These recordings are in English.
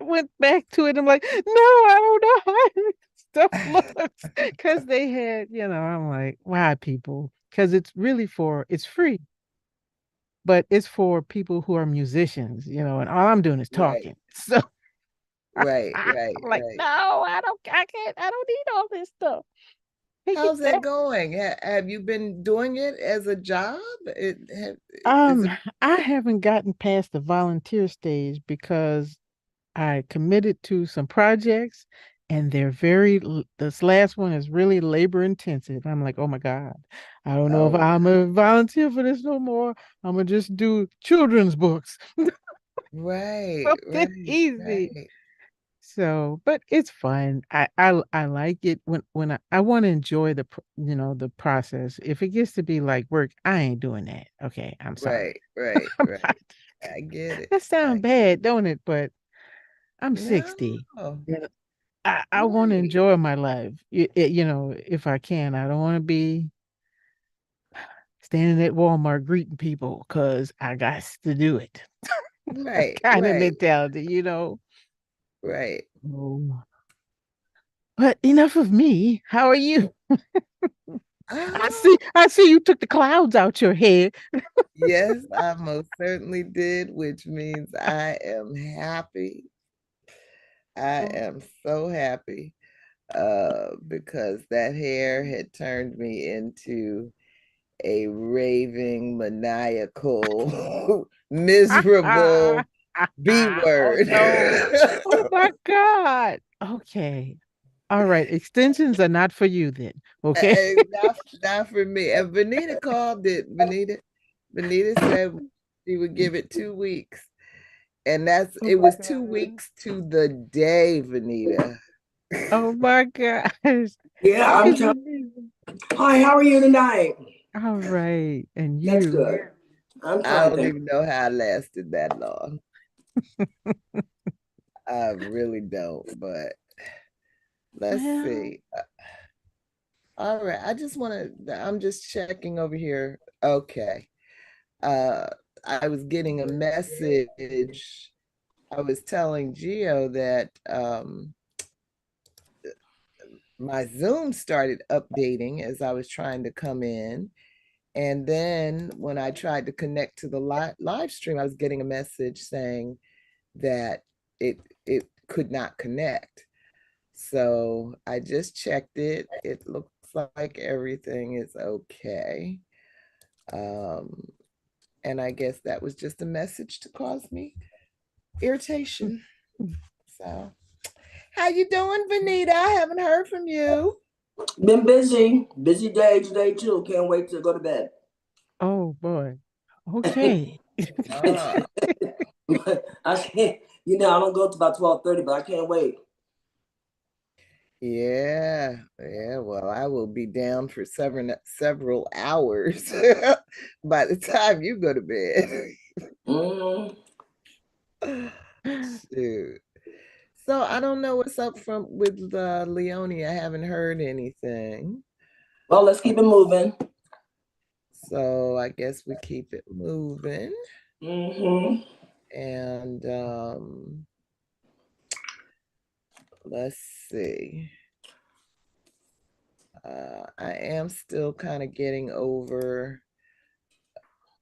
went back to it. I'm like, no, I don't know how this stuff looks. Because they had, I'm like, why people? Because it's free, but it's for people who are musicians, and all I'm doing is Right, talking. So right, I'm right, like, right. no, I can't, I don't need all this stuff. Take it How's that back. going? Have you been doing it as a job? Is Um, it I haven't gotten past the volunteer stage because I committed to some projects and this last one is really labor intensive. I'm like, oh my God, I don't know if oh, I'm a volunteer for this no more. I'm gonna just do children's books. right, Something right, easy. right, So, but it's fun. I like it when I want to enjoy the process. If it gets to be like work, I ain't doing that. Okay, I'm sorry. right, right, I'm not. right. I get it. That sounds I get bad, don't it? But I'm no, 60. Yeah. I want to right. enjoy my life. If I can. I don't want to be standing at Walmart greeting people because I got to do it. That Right, kind of right, mentality. right. Oh. But enough of me. How are you? Oh, I see you took the clouds out your head. yes, I most certainly did, which means I am happy. I Oh. am so happy because that hair had turned me into a raving, maniacal, miserable B Oh word. no. Oh my God. Okay. All right. Extensions are not for you then. Okay. Not for me. And Venita called it. Venita said she would give it 2 weeks. And Oh it my was two God. weeks to the day, Venita. Oh my gosh. Yeah, I'm It's trying. amazing. Hi, how are you tonight? All right. And That's you. good. I'm I fine, don't thank even know how I lasted that long. I really don't, but let's Well, see. All right. I'm just checking over here. Okay. Uh, I was getting a message. I was telling Gio that my Zoom started updating as I was trying to come in. And then when I tried to connect to the live stream, I was getting a message saying that it could not connect. So I just checked it. It looks like everything is okay. Um, and I guess that was just a message to cause me irritation. So, how you doing, Venita? I haven't heard from you. you. Been busy. Busy day today too. Can't wait to go to bed. oh boy. Okay. Oh, I can't, I don't go to about 12:30, but I can't wait. yeah, yeah. Well, I will be down for several hours by the time you go to Mm. bed. Shoot. So I don't know what's up from with Leonie. I haven't heard anything. Well, let's keep it moving. So I guess we keep it moving. Hmm. And let's see. I am still kind of getting over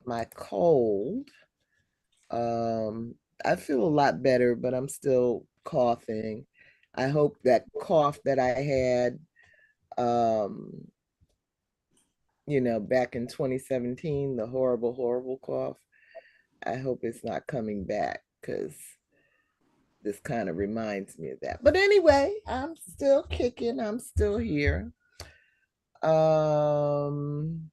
my cold. Um, I feel a lot better, but I'm still coughing. I hope that cough that I had, um, back in 2017, the horrible, horrible cough, I hope it's not coming back because this kind of reminds me of that. But anyway, I'm still kicking, I'm still here. Um,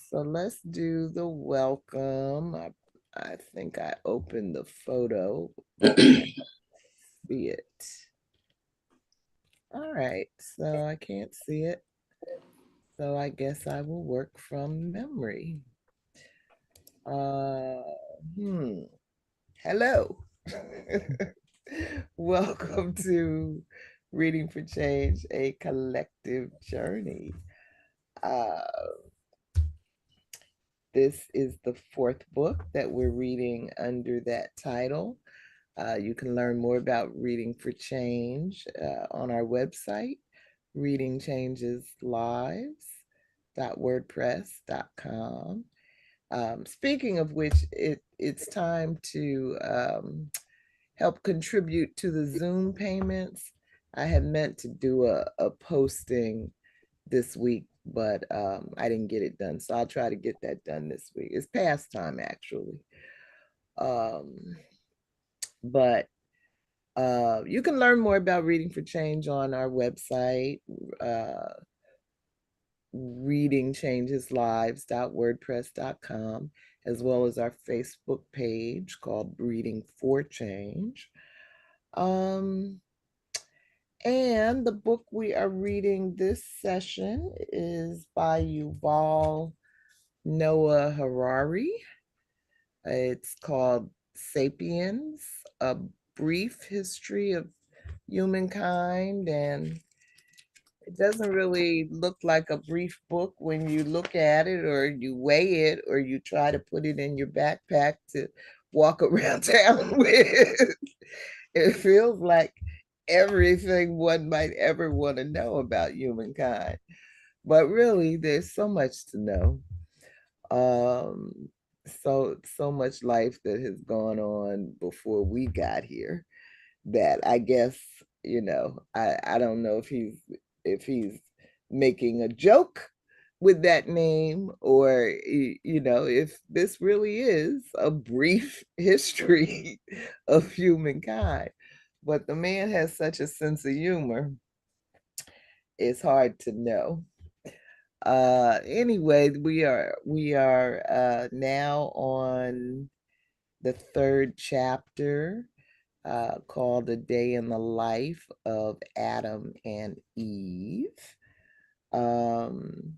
so let's do the welcome. I think I opened the photo, but I can't see it. All right, so I can't see it. So I guess I will work from memory. Uh, hmm. Hello. Welcome to Reading for Change, a collective journey. Uh, this is the fourth book that we're reading under that title. You can learn more about Reading for Change on our website, readingchangeslives.wordpress.com. Speaking of which, it's time to help contribute to the Zoom payments. I had meant to do a posting this week, but I didn't get it done. So I'll try to get that done this week. It's past time, actually. But you can learn more about Reading for Change on our website, readingchangeslives.wordpress.com, as well as our Facebook page called Reading for Change. And the book we are reading this session is by Yuval Noah Harari. It's called Sapiens, A Brief History of Humankind, and it doesn't really look like a brief book when you look at it or you weigh it or you try to put it in your backpack to walk around town with. It feels like everything one might ever want to know about humankind. But really, there's so much to know. So much life that has gone on before we got here that I guess, I don't know if he's making a joke with that name, or if this really is a brief history of humankind. But the man has such a sense of humor, it's hard to know. Anyway, we are now on the third chapter, called A Day in the Life of Adam and Eve. And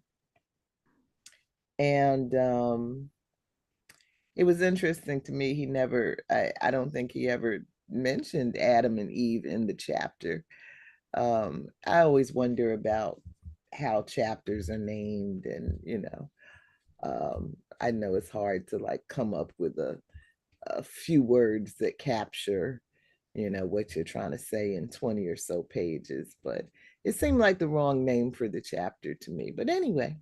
it was interesting to me. I don't think he ever mentioned Adam and Eve in the chapter. I always wonder about how chapters are named, and I know it's hard to like come up with a few words that capture what you're trying to say in 20 or so pages, but it seemed like the wrong name for the chapter to me. But anyway,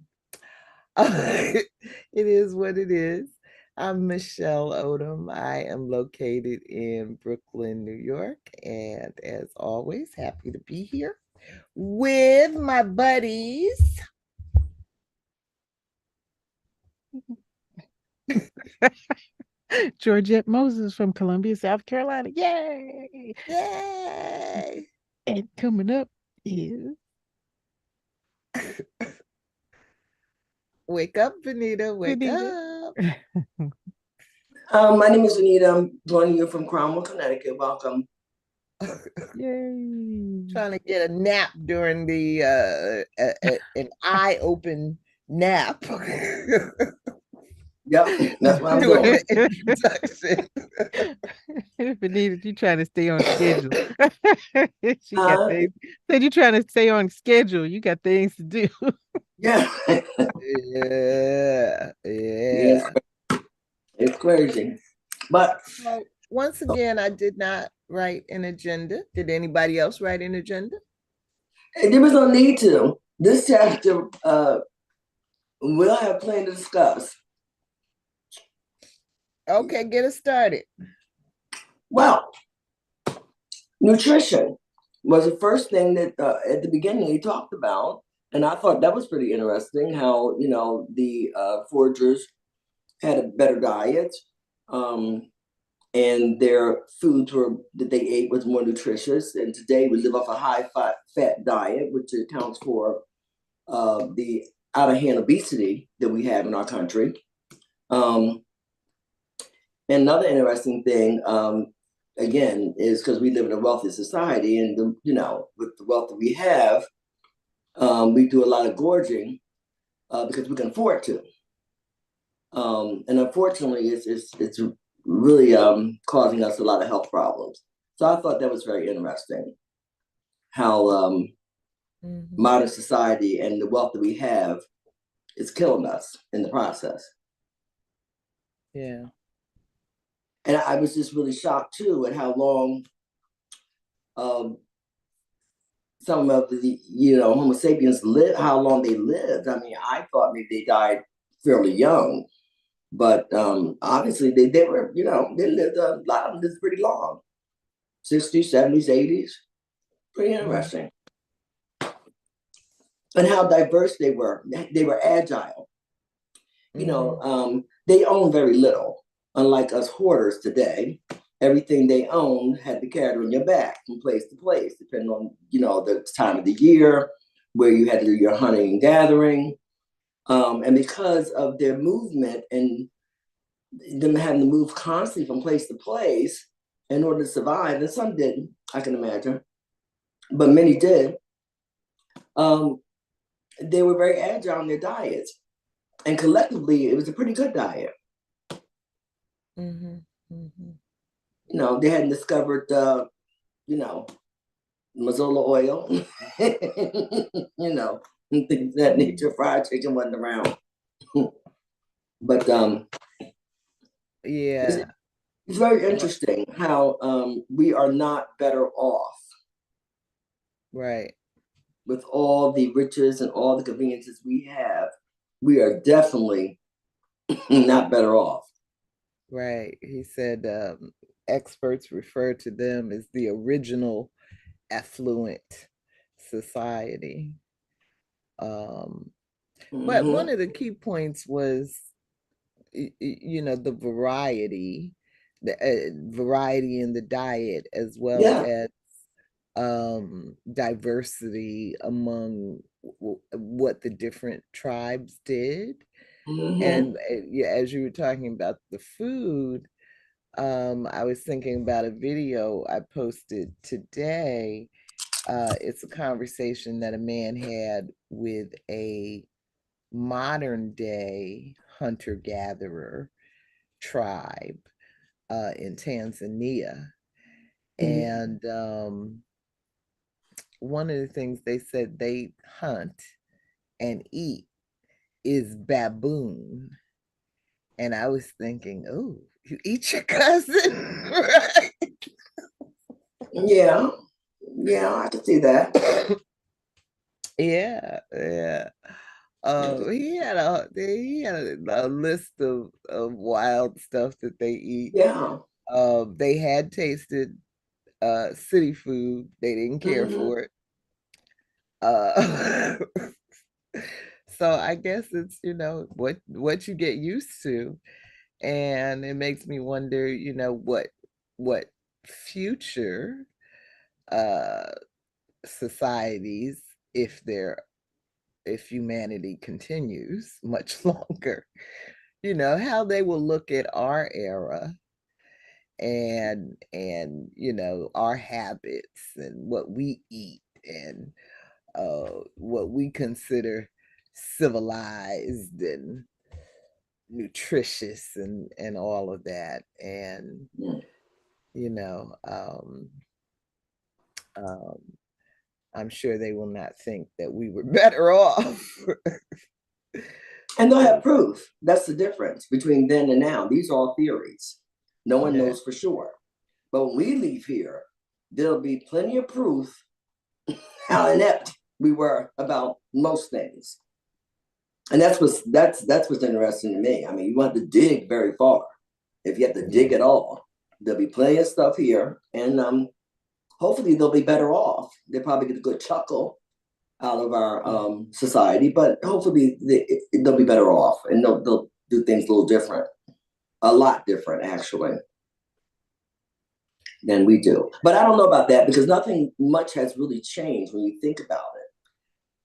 it is what it is. I'm Michelle Odom. I am located in Brooklyn, New York, and as always, happy to be here with my buddies. Georgette Moses from Columbia, South Carolina. Yay! Yay! And coming up is Wake up, Venita. Wake Venita. up. My name is Venita. I'm joining you from Cromwell, Connecticut. Welcome. Yay! Trying to get a nap during the an eye-open nap. Yep, that's what I'm doing. Introduction. Benita, you trying to stay on schedule. She got Huh? things. Said you trying to stay on schedule. You got things to do. Yeah. Yeah, Yes, yeah. it's crazy. But So once again, I did not write an agenda. Did anybody else write an agenda? there was no need to. This chapter, we'll have plenty to discuss. Okay, get us started. Well, nutrition was the first thing that at the beginning he talked about. And I thought that was pretty interesting how, the foragers had a better diet, and their foods that they ate was more nutritious. And today we live off a high fat diet, which accounts for the out of hand obesity that we have in our country. And another interesting thing, again, is because we live in a wealthy society, and with the wealth that we have, we do a lot of gorging because we can afford to. And unfortunately, it's really causing us a lot of health problems. So I thought that was very interesting how modern society and the wealth that we have is killing us in the process. Yeah. And I was just really shocked too at how long some of the, Homo sapiens live, how long they lived. I mean, I thought maybe they died fairly young, but obviously they were, they lived, a lot of them lived pretty long, 60s, 70s, 80s. Pretty interesting. And how diverse they were. They were agile. They owned very little, unlike us hoarders today. Everything they owned had to carry on your back from place to place, depending on, the time of the year, where you had to do your hunting and gathering. And because of their movement and them having to move constantly from place to place in order to survive, and some didn't, I can imagine, but many did, they were very agile in their diets. And collectively, it was a pretty good diet. They hadn't discovered, mazola oil, and things of that nature. Fried chicken wasn't around. But yeah, it's very interesting how we are not better off. Right. With all the riches and all the conveniences we have, we are definitely not better off. Right. He said experts refer to them as the original affluent society. But one of the key points was, the variety in the diet, as well as diversity among what the different tribes did. And as you were talking about the food, I was thinking about a video I posted today. It's a conversation that a man had with a modern day hunter-gatherer tribe in Tanzania. And one of the things they said they hunt and eat is baboon. And I was thinking, oh, you eat your cousin, right? Yeah, I can see that. Yeah. He had a list of wild stuff that they eat. Yeah. They had tasted city food. They didn't care for it. So I guess it's, what you get used to. And it makes me wonder, what future societies, if humanity continues much longer, how they will look at our era and our habits and what we eat and what we consider civilized and nutritious and all of that. And I'm sure they will not think that we were better off. And they'll have proof. That's the difference between then and now. These are all theories. No one knows for sure. But when we leave here, there'll be plenty of proof how inept we were about most things. And that's what's interesting to me. I mean, you want to dig very far. If you have to dig at all, there'll be plenty of stuff here, and hopefully they'll be better off. They'll probably get a good chuckle out of our society, but hopefully they'll be better off, and they'll do things a little different, a lot different actually, than we do. But I don't know about that, because nothing much has really changed when you think about it.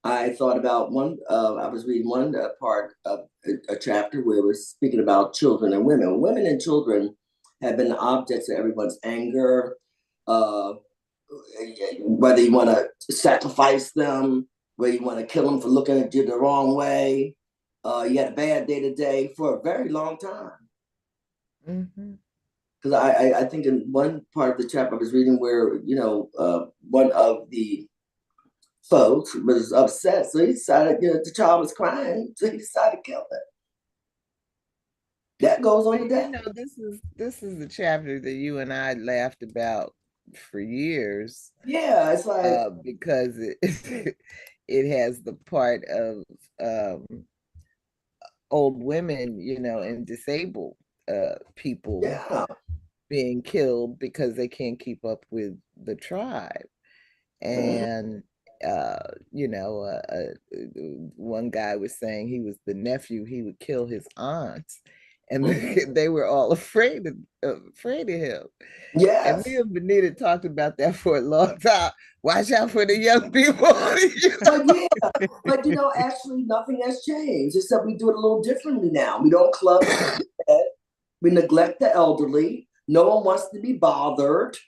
I thought about I was reading one part of a chapter where it was speaking about children and women. Women and children have been the objects of everyone's anger, whether you want to sacrifice them, whether you want to kill them for looking at you the wrong way. You had a bad day today for a very long time. Because I think in one part of the chapter I was reading where, one of the folks was upset, so he decided, the child was crying, so he decided to kill That goes on Well, today. this is the chapter that you and I laughed about for years, Yeah, it's like, because it has the part of old women, and disabled people yeah, being killed because they can't keep up with the tribe. mhm, And one guy was saying he was the nephew, he would kill his aunts, and mhm. they were all afraid of him. And me Yes. and Venita talked about that for a long time. Watch out for the young people. But yeah, but actually nothing has changed except we do it a little differently now. We don't club the dead. We neglect the elderly. No one wants to be bothered.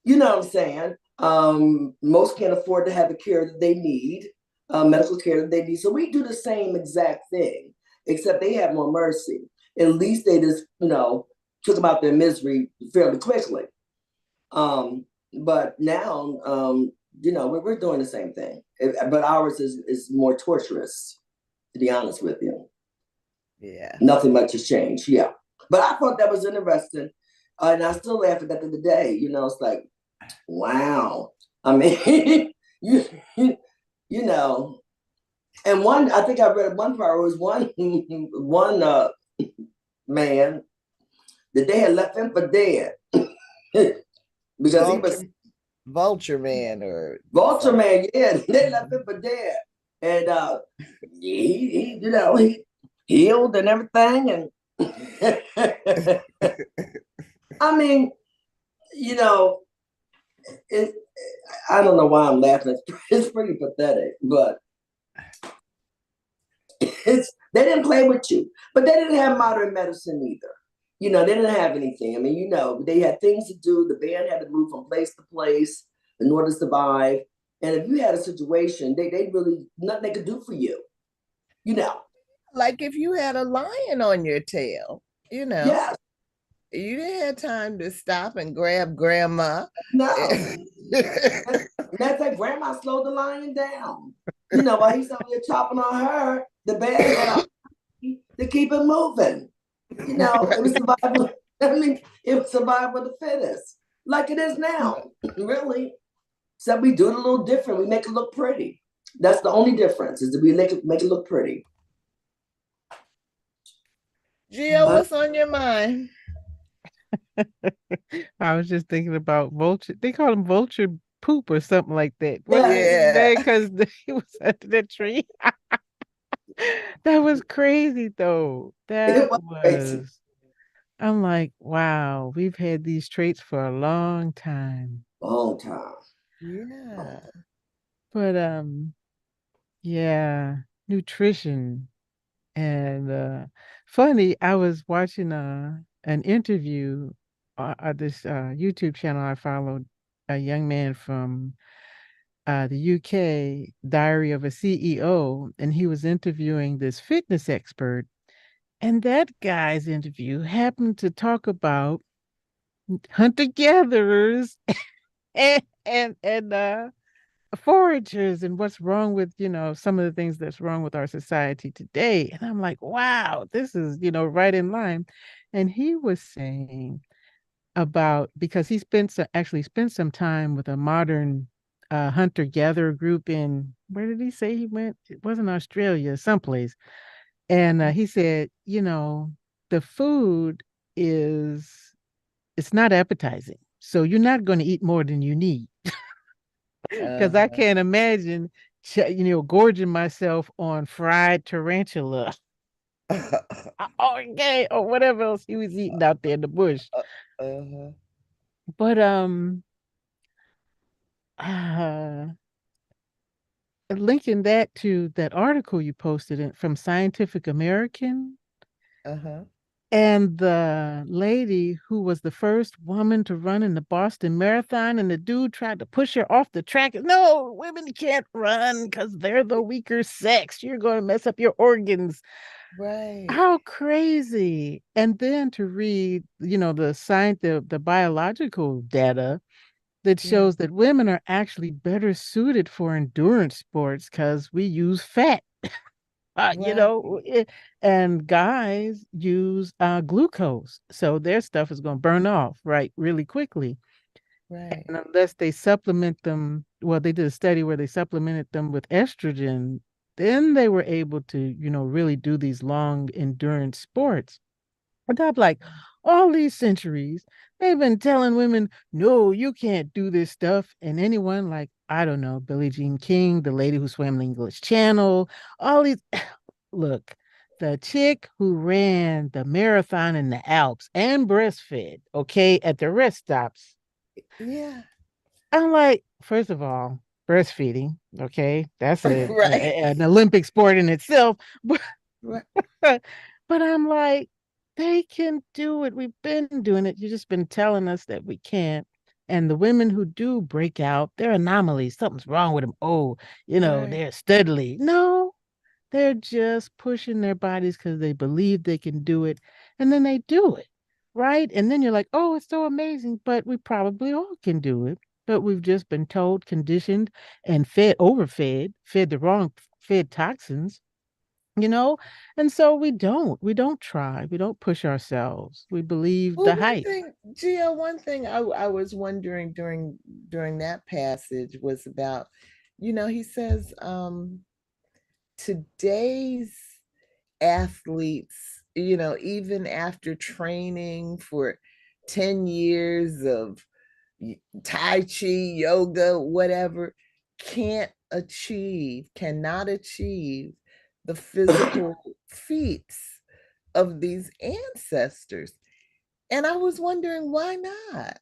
You know what I'm saying? Most can't afford to have the care that they need, medical care that they need. So we do the same exact thing, except they have more mercy. At least they just, took them out their misery fairly quickly. But now, we're doing the same thing, but ours is more torturous, to be honest with you. Yeah. Nothing much has changed. Yeah. But I thought that was interesting. And I still laugh at that to the day. It's like, wow. I mean, you, you, you know, and I think I read one part, it was one man that they had left him for dead because he Vulture was Vulture Man or Vulture something. Man. Yeah, they left him for dead. And he healed and everything. And I mean, you know, it, I don't know why I'm laughing. It's pretty pathetic, but they didn't play with you, but they didn't have modern medicine either. They didn't have anything. I mean, they had things to do. The band had to move from place to place in order to survive. And if you had a situation, they really nothing they could do for you. You know, Like if you had a lion on your tail, you know, yes, you didn't have time to stop and grab grandma. no. Matter of fact, Grandma slowed the lion down. While he's over there chopping on her, the band had to keep it moving. It was survival. I mean, it was survival of the fittest, like it is now. Really, except we do it a little different. We make it look pretty. That's the only difference is that we make it look pretty. Gio, Uh, what's on your mind? I was just thinking about vulture. They call him vulture poop or something like that. Wasn't yes, it his Yeah. name? Because he was under the tree. That was crazy, though. it That was crazy. was. I'm like, wow, we've had these traits for a long time. Long time. Yeah. But yeah, nutrition and funny. I was watching an interview this YouTube channel I followed a young man from the UK, Diary of a CEO, and he was interviewing this fitness expert. And that guy's interview happened to talk about hunter-gatherers and foragers and what's wrong with, some of the things that's wrong with our society today. And I'm like, wow, this is, right in line. And he was saying about because he actually spent some time with a modern hunter-gatherer group in where did he say he went? It wasn't Australia, someplace. And he said, the food is it's not appetizing. So you're not going to eat more than you need because I Uh-huh. can't imagine, gorging myself on fried tarantula, okay, or whatever else he was eating out there in the bush. Uh-huh. But uh, linking that to that article you posted from Scientific American, Uh-huh. and the lady who was the first woman to run in the Boston Marathon, and the dude tried to push her off the track. No, women can't run because they're the weaker sex. You're going to mess up your organs. Right. How crazy. And then to read, the science, the biological data that Yeah. shows that women are actually better suited for endurance sports because we use fat. Right. and guys use glucose, so their stuff is going to burn off right really quickly. Right. And unless they supplement them, well, they did a study where they supplemented them with estrogen, then they were able to, really do these long endurance sports. And I'm like, all these centuries, they've been telling women, no, you can't do this stuff. And anyone like, I don't know, Billie Jean King, the lady who swam the English Channel, all these, look, the chick who ran the marathon in the Alps and breastfed, okay, at the rest stops. Yeah. I'm like, first of all, breastfeeding, okay, that's Right. an Olympic sport in itself. Right. But I'm like, they can do it. We've been doing it. You've just been telling us that we can't. And the women who do break out, they're anomalies. Something's wrong with them. Oh, Right. they're steadily. No, they're just pushing their bodies because they believe they can do it. And then they do it. Right. And then you're like, oh, it's so amazing. But we probably all can do it. But we've just been told, conditioned, and overfed, fed the wrong, fed toxins, you know and so we don't try, we don't push ourselves, we believe Well, the one hype. thing, Gio, one thing I was wondering during that passage was about, he says, today's athletes, even after training for 10 years of Tai Chi, yoga, whatever, cannot achieve the physical feats of these ancestors. And I was wondering, why not?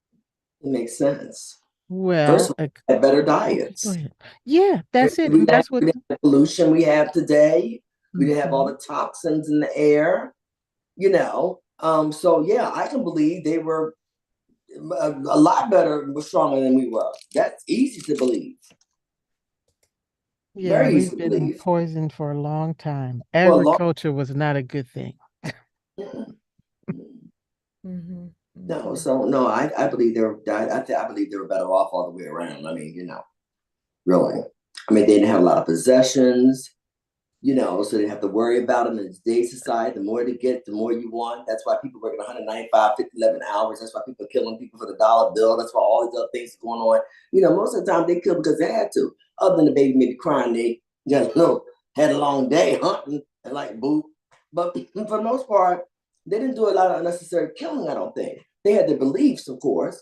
It makes sense. First Well, of all, we have better okay, go diets. ahead. Yeah, that's it, We and didn't have, that's what. we didn't have the pollution we have today. We didn't have all Mhm. the toxins in the air. So yeah, I can believe they were a lot better, stronger than we were. That's easy to believe. Yeah, Very easy we've to been believe. poisoned for a long time. For a long Agriculture was not a good thing. Mm-hmm. no, Mm-hmm. so no, I believe they were I believe they were better off all the way around. I mean, really. I mean, they didn't have a lot of possessions, so they have to worry about them in today's society. The more they get, the more you want. That's why people working 195, 50, 11 hours. That's why people are killing people for the dollar bill. That's why all these other things are going on. Most of the time they kill because they had to. Other than the baby maybe crying, they had a long day hunting and like boo. But for the most part, they didn't do a lot of unnecessary killing, I don't think. They had their beliefs, of course.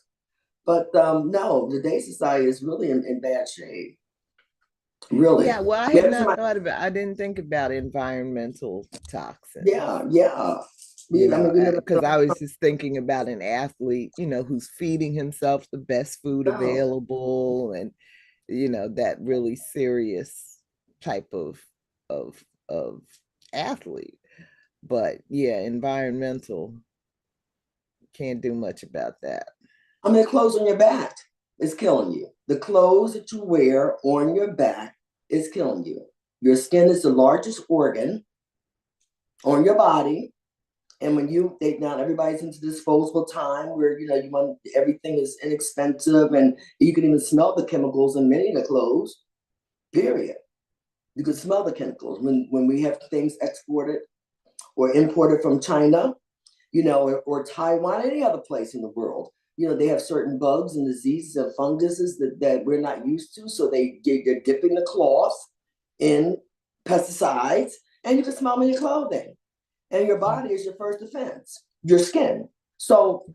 But no, today's society is really in bad shape. Really. Yeah, well, I I mean, had every time not thought about, I didn't think about environmental toxins, yeah. I mean, we live in because I was just thinking about an athlete, who's feeding himself the best food no. available, and, that really serious type of athlete. But yeah, environmental, can't do much about that. I mean, the clothes on your back is killing you. The clothes that you wear on your back is killing you. Your skin is the largest organ on your body. And when now everybody's into disposable time where, you want everything is inexpensive and you can even smell the chemicals in many of the clothes, period. You can smell the chemicals when we have things exported or imported from China, or Taiwan, any other place in the world. They have certain bugs and diseases and funguses that we're not used to. So they're dipping the cloth in pesticides, and you can smell them in your clothing. And your body is your first defense, your skin. So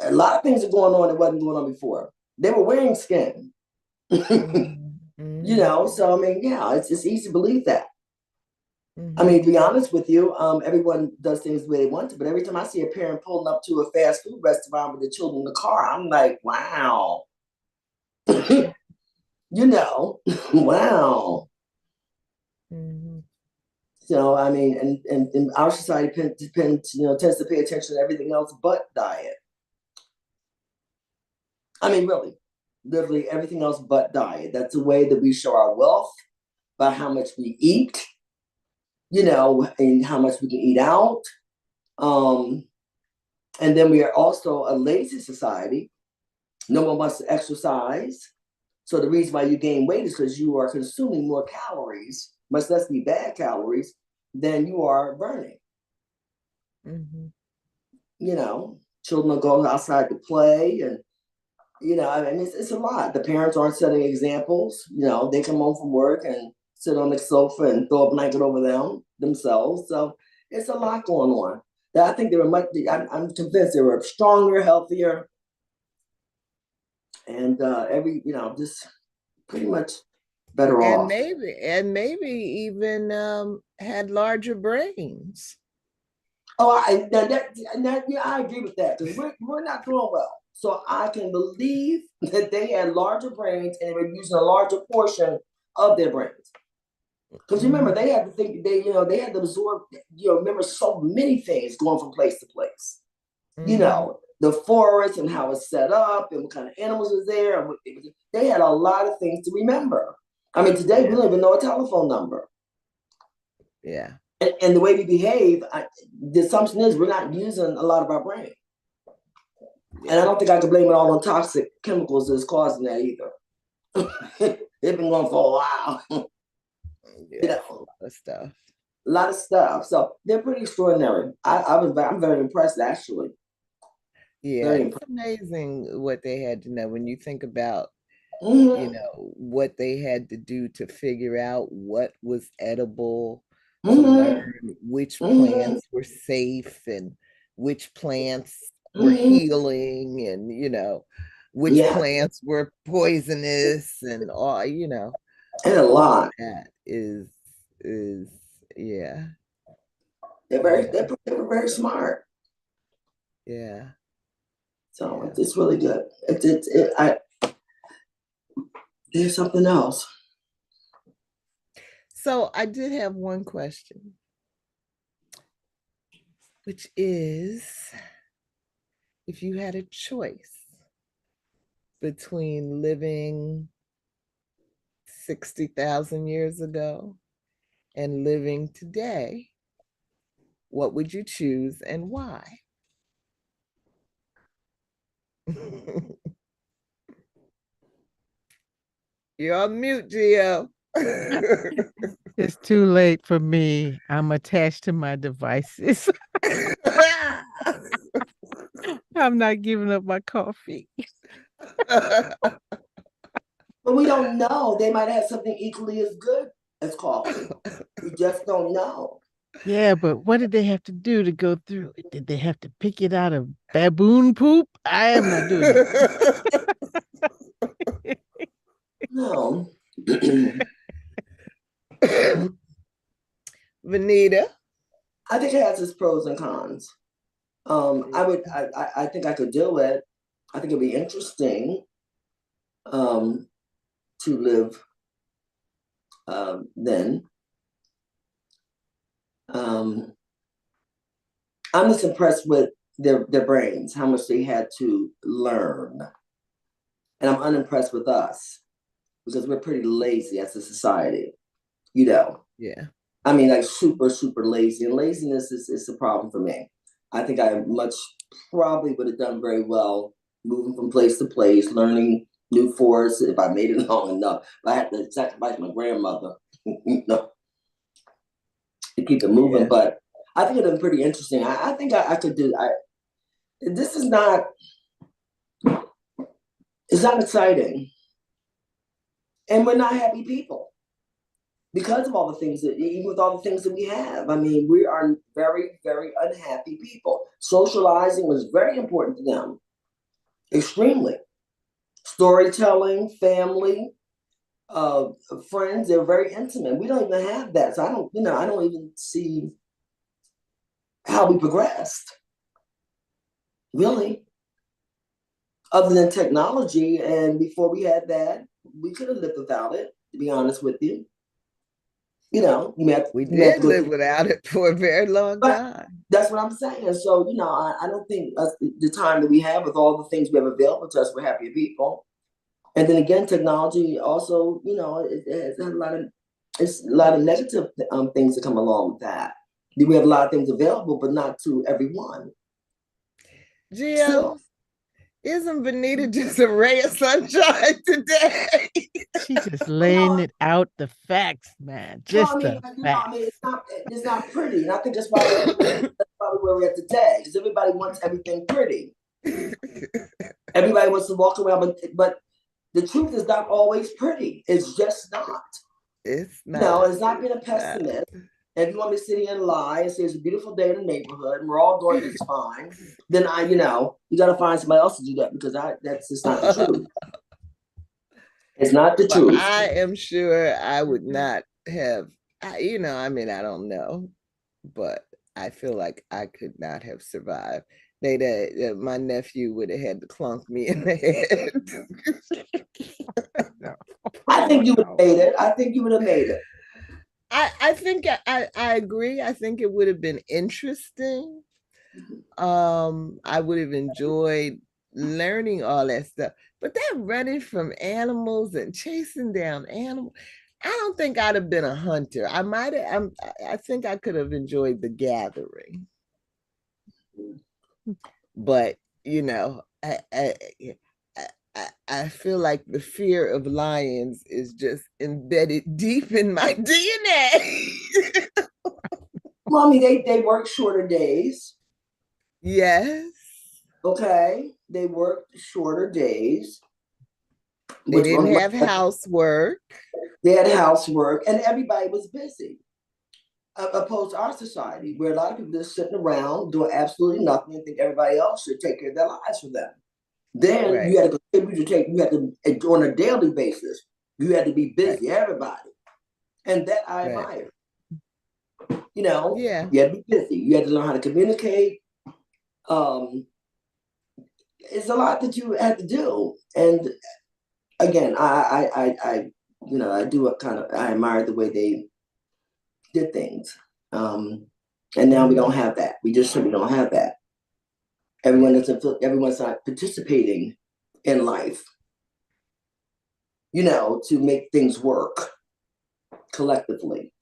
a lot of things are going on that wasn't going on before. They were wearing skin. Mm-hmm. So I mean, yeah, it's easy to believe that. I Mm-hmm. mean, to be honest with you, everyone does things the way they want to, but every time I see a parent pulling up to a fast food restaurant with their children in the car, I'm like, wow, wow. Mm-hmm. So, I mean, and our society tends to pay attention to everything else but diet. I mean, really, literally everything else but diet. That's a way that we show our wealth by how much we eat, and how much we can eat out. Um, and then we are also a lazy society. No one wants to exercise. So the reason why you gain weight is because you are consuming more calories much less be bad calories, than you are burning. Mm-hmm. You know, children will go outside to play, and you know, I mean, it's a lot. The parents aren't setting examples. You know, they come home from work and sit on the sofa and throw a blanket over themselves. So it's a lot going on. I think they were much. I'm convinced they were stronger, healthier, and just pretty much better off. Maybe even had larger brains. Oh, I agree with that, because we're not doing well. So I can believe that they had larger brains and they were using a larger portion of their brains. Because remember, they had to think, they had to absorb, remember so many things going from place to place. You know, the forest and how it's set up and what kind of animals was there. And they had a lot of things to remember. I mean, today we don't even know a telephone number. Yeah. And the way we behave, the assumption is we're not using a lot of our brain. And I don't think I can blame it all on toxic chemicals that's causing that either. They've been going for a while. Yeah, a lot of stuff. So they're pretty extraordinary. I'm very impressed, actually. Yeah, it's amazing what they had to know when you think about, you know, what they had to do to figure out what was edible, to learn which plants were safe and which plants were healing, and you know, which plants were poisonous, and all, you know, and a lot. That is yeah. They were very smart. Yeah. So it's really good. There's something else. So I did have one question, which is, if you had a choice between living 60,000 years ago and living today, what would you choose and why? You're on mute, Gio. It's too late for me. I'm attached to my devices. I'm not giving up my coffee. But we don't know. They might have something equally as good as coffee. We just don't know. Yeah, but what did they have to do to go through it? Did they have to pick it out of baboon poop? I am not doing it. No. Venita? I think it has its pros and cons. I think I could do it. I think it'd be interesting to live then. I'm just impressed with their brains, how much they had to learn. And I'm unimpressed with us because we're pretty lazy as a society, you know. Yeah. I mean, like super, super lazy. And laziness is a problem for me. I think I much probably would have done very well moving from place to place, learning new forests if I made it long enough. But I had to sacrifice my grandmother, you know, to keep it moving. Yeah. But I think it'd been pretty interesting. I think I could do. This is not. It's not exciting, and we're not happy people because of all the things that, even with all the things that we have. I mean, we are very, very unhappy people. Socializing was very important to them, extremely. Storytelling, family, friends, they're very intimate. We don't even have that. So I don't even see how we progressed, really. Other than technology, and before we had that, we could have lived without it, to be honest with you. You know, we did live without it for a very long time. That's what I'm saying. So, you know, I don't think the time that we have with all the things we have available to us, we're happier people. And then again, technology also, you know, it's a lot of negative things that come along with that. We have a lot of things available, but not to everyone. Gio, Isn't Venita just a ray of sunshine today? She just But laying no, it out the facts, man. no, I Just mean, the I mean, facts. it's not pretty, and I think that's why that's probably where we're at today, because everybody wants everything pretty. Everybody wants to walk around, but the truth is not always pretty. It's just not. It's No, not. it's not being a It's not. pessimist. And if you want me to sit here and lie and say it's a beautiful day in the neighborhood and we're all doing just fine, then you got to find somebody else to do that, because that's just not the truth. It's not the Well, truth. I am sure I would not have, I mean, I don't know, but I feel like I could not have survived. My nephew would have had to clunk me in the head. No. I Oh think you would have no. made it. I think you would have made it. I think I agree. I think it would have been interesting. I would have enjoyed learning all that stuff. But that running from animals and chasing down animals, I don't think I'd have been a hunter. I think I could have enjoyed the gathering. But I feel like the fear of lions is just embedded deep in my DNA. Well, I mean, they work shorter days. Yes. Okay, they worked shorter days, They which didn't have housework. they had housework, and everybody was busy. Opposed to our society, where a lot of people just sitting around doing absolutely nothing and think everybody else should take care of their lives for them. Then Right. you had to contribute you had to, on a daily basis, you had to be Right. busy, everybody. And that I Right. admire. Yeah. You had to be busy. You had to learn how to communicate. Um, it's a lot that you had to do. And again, I do I admire the way they did things. And now we don't have that. We just simply don't have that. Everyone's not participating in life, to make things work collectively.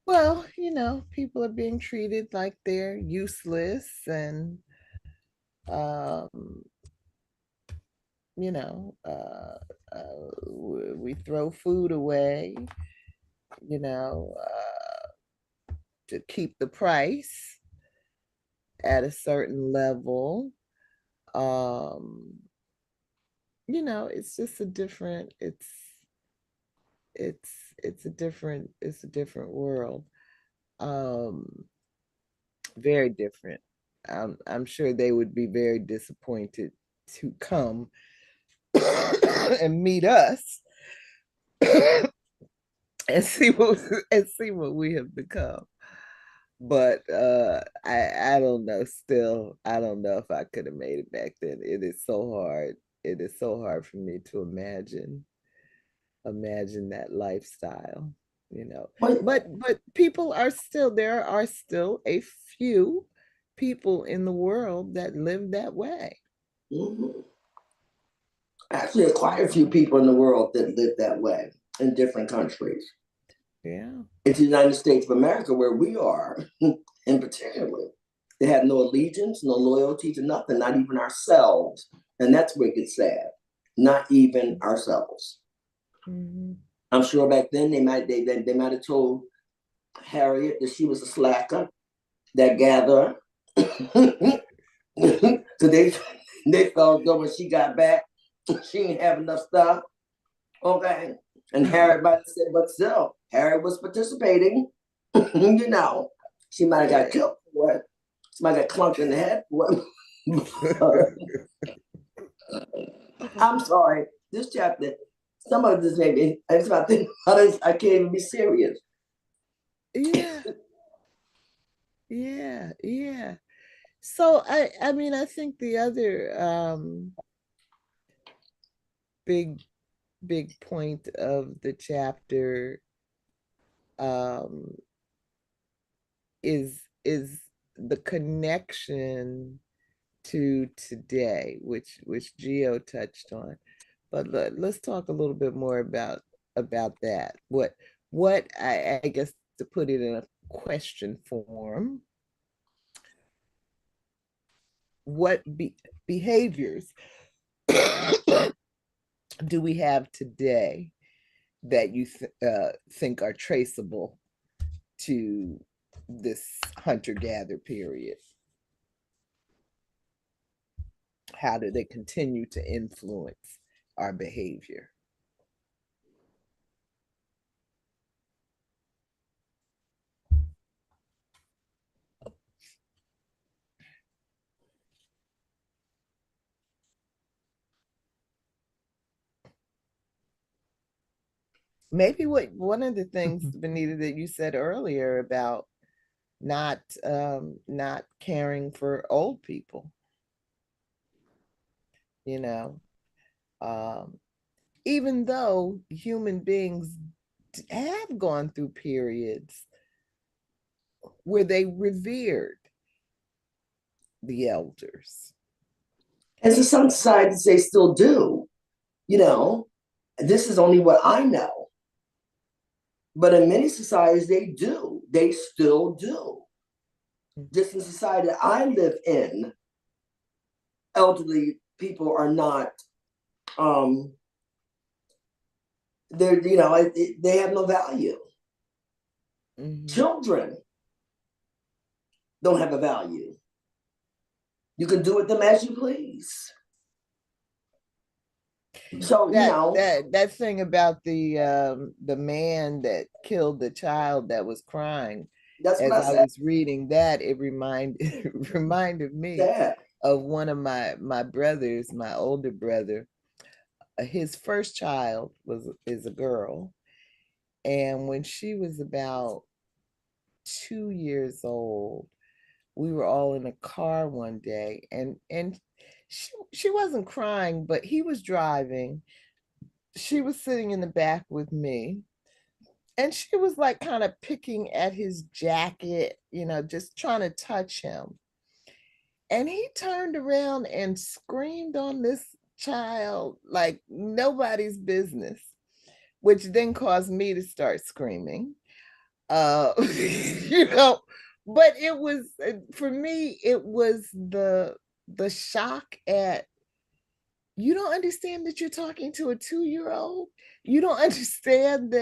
Well, people are being treated like they're useless and um, you know, uh, we throw food away, you know, to keep the price at a certain level. Um, it's just a different, it's a different world. Um, very different. I'm sure they would be very disappointed to come and meet us and see what we have become. But I don't know. Still, I don't know if I could have made it back then. It is so hard. It is so hard for me to imagine that lifestyle. But But there are still a few people in the world that live that way. mhm, actually, quite a few people in the world that live that way in different countries. Yeah. It's the United States of America, where we are, in particular. They have no allegiance, no loyalty to nothing, not even ourselves. And that's where it gets sad. Not even ourselves. Mm-hmm. I'm sure back then they might have told Harriet that she was a slacker, that gatherer. So they felt though when she got back, she didn't have enough stuff. Okay. And Harriet might have said, but still, Harriet was participating. She might have got Right. killed for it. She might have got clunked in the head for it. I'm sorry. This chapter, some of this made me, every time I think about it, I can't even be serious. Yeah. Yeah. Yeah. So I mean I think the other big point of the chapter um is the connection to today, which Geo touched on. But let's talk a little bit more about that. What I guess, to put it in a question form, what behaviors do we have today that you think are traceable to this hunter-gatherer period? How do they continue to influence our behavior? Maybe one of the things, Venita, that you said earlier about not caring for old people, you know, even though human beings have gone through periods where they revered the elders. And so some societies, they still do, you know, this is only what I know. But in many societies, they do. They still do. Just in the society that I live in, elderly people are not, they're, you know, they have no value. Mm-hmm. Children don't have a value. You can do with them as you please. So that, you know that thing about the man that killed the child that was crying. That's as I was reading that, it reminded me of one of my brothers, my older brother. His first child is a girl, and when she was about 2 years old, we were all in a car one day, and she wasn't crying, but he was driving. She was sitting in the back with me, and she was like kind of picking at his jacket, you know, just trying to touch him. And he turned around and screamed on this child like nobody's business, which then caused me to start screaming. You know, but it was, for me, it was the shock at, you don't understand that you're talking to a 2-year-old. You don't understand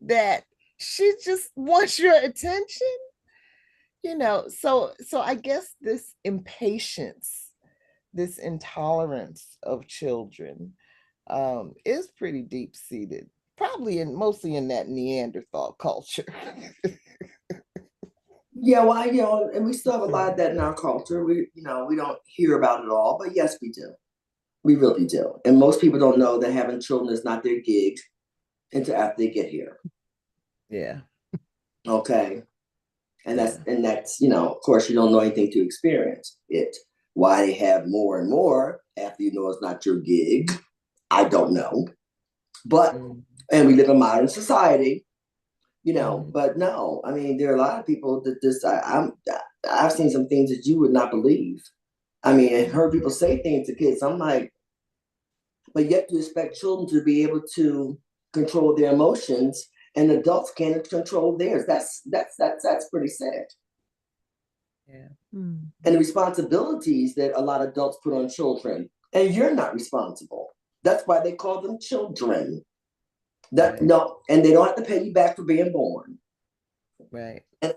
that she just wants your attention. You know, so I guess this impatience, this intolerance of children, is pretty deep seated, probably mostly in that Neanderthal culture. Yeah, well, you know, and we still have a lot of that in our culture. We, you know, we don't hear about it all, but yes, we do. We really do. And most people don't know that having children is not their gig until after they get here. Yeah. Okay. And that's, you know, of course, you don't know anything to experience it. Why they have more and more after you know it's not your gig, I don't know. But, and we live in modern society, you know, but no, I mean, there are a lot of people that I've seen some things that you would not believe. I mean, I heard people say things to kids. I'm like, but yet you expect children to be able to control their emotions, and adults can't control theirs. That's pretty sad. Yeah. And the responsibilities that a lot of adults put on children, and you're not responsible. That's why they call them children. No, and they don't have to pay you back for being born. Right. And,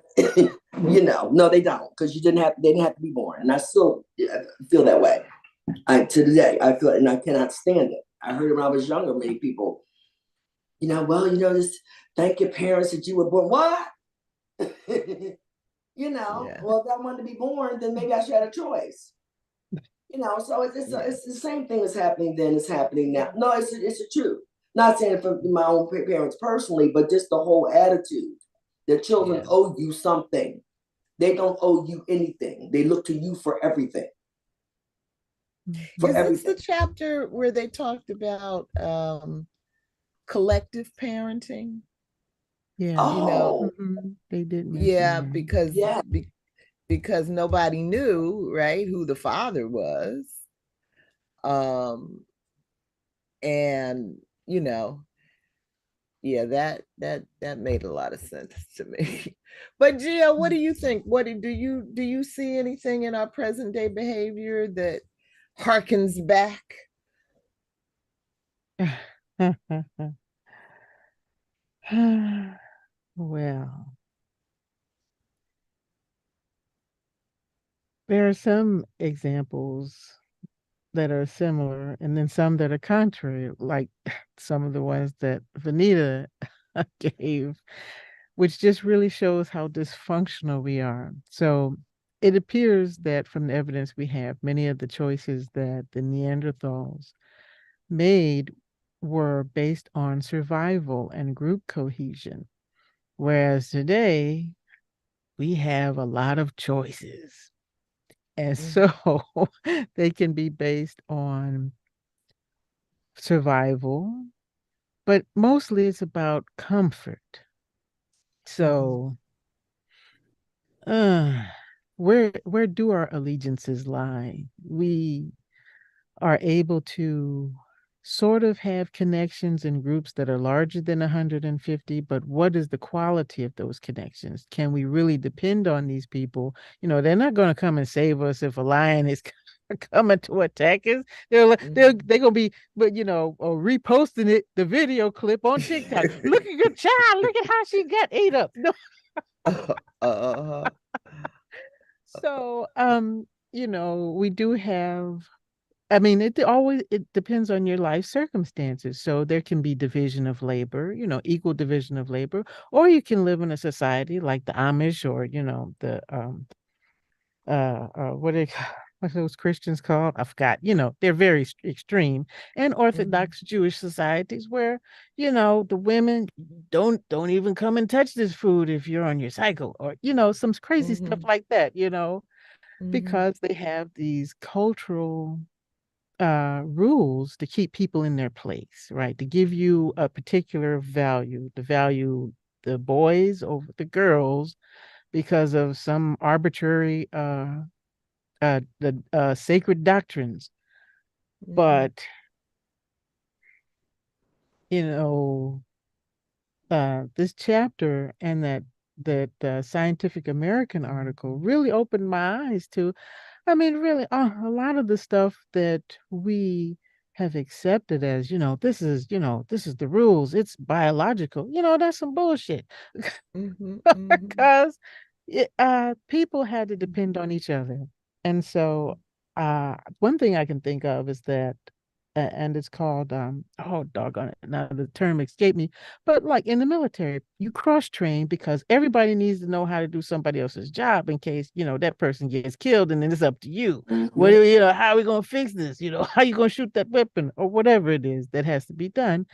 you know, no, they don't, because they didn't have to be born. And I still feel that way. To today, I feel, and I cannot stand it. I heard when I was younger, many people, you know, well, you know, just thank your parents that you were born. What? You know, well, if I wanted to be born, then maybe I should have a choice. You know, so it's the same thing that's happening then is happening now. No, it's the truth. Not saying it for my own parents personally, but just the whole attitude that children owe you something. They don't owe you anything. They look to you for everything. For everything. This the chapter where they talked about collective parenting? Yeah. You know, they did. Yeah, because nobody knew, right, who the father was. And yeah, that made a lot of sense to me. But Gia, what do you think? What do you see anything in our present day behavior that harkens back? Well, there are some examples that are similar and then some that are contrary, like some of the ones that Venita gave, which just really shows how dysfunctional we are. So it appears that from the evidence we have, many of the choices that the Neanderthals made were based on survival and group cohesion, whereas today we have a lot of choices. And Mhm, so they can be based on survival, but mostly it's about comfort. mhm, So, uh, where do our allegiances lie? We are able to sort of have connections in groups that are larger than 150, but what is the quality of those connections? Can we really depend on these people? They're not going to come and save us if a lion is coming to attack us. mhm. They're going to be, but reposting it, the video clip on TikTok. Look at your child. Look at how she got ate up. No. uh, So, we do have, I mean, it depends on your life circumstances. So there can be division of labor, equal division of labor, or you can live in a society like the Amish or, the what are what are those Christians called? I forgot. They're very extreme, and mhm, Orthodox Jewish societies where, the women don't even come and touch this food if you're on your cycle, or some crazy stuff mhm, like that, mhm, because they have these cultural rules to keep people in their place, right? To give you a particular value, to value the boys over the girls because of some arbitrary the sacred doctrines. mhm, But you know, this chapter and that Scientific American article really opened my eyes to, I mean, really, a lot of the stuff that we have accepted as, this is the rules. It's biological. That's some bullshit. mhm, mhm, Because people had to depend on each other. And so, one thing I can think of is that, and it's called, oh, doggone it, now the term escaped me, but like in the military, you cross train because everybody needs to know how to do somebody else's job in case, that person gets killed and then it's up to you. What, Mhm. how are we going to fix this? How are you going to shoot that weapon or whatever it is that has to be done?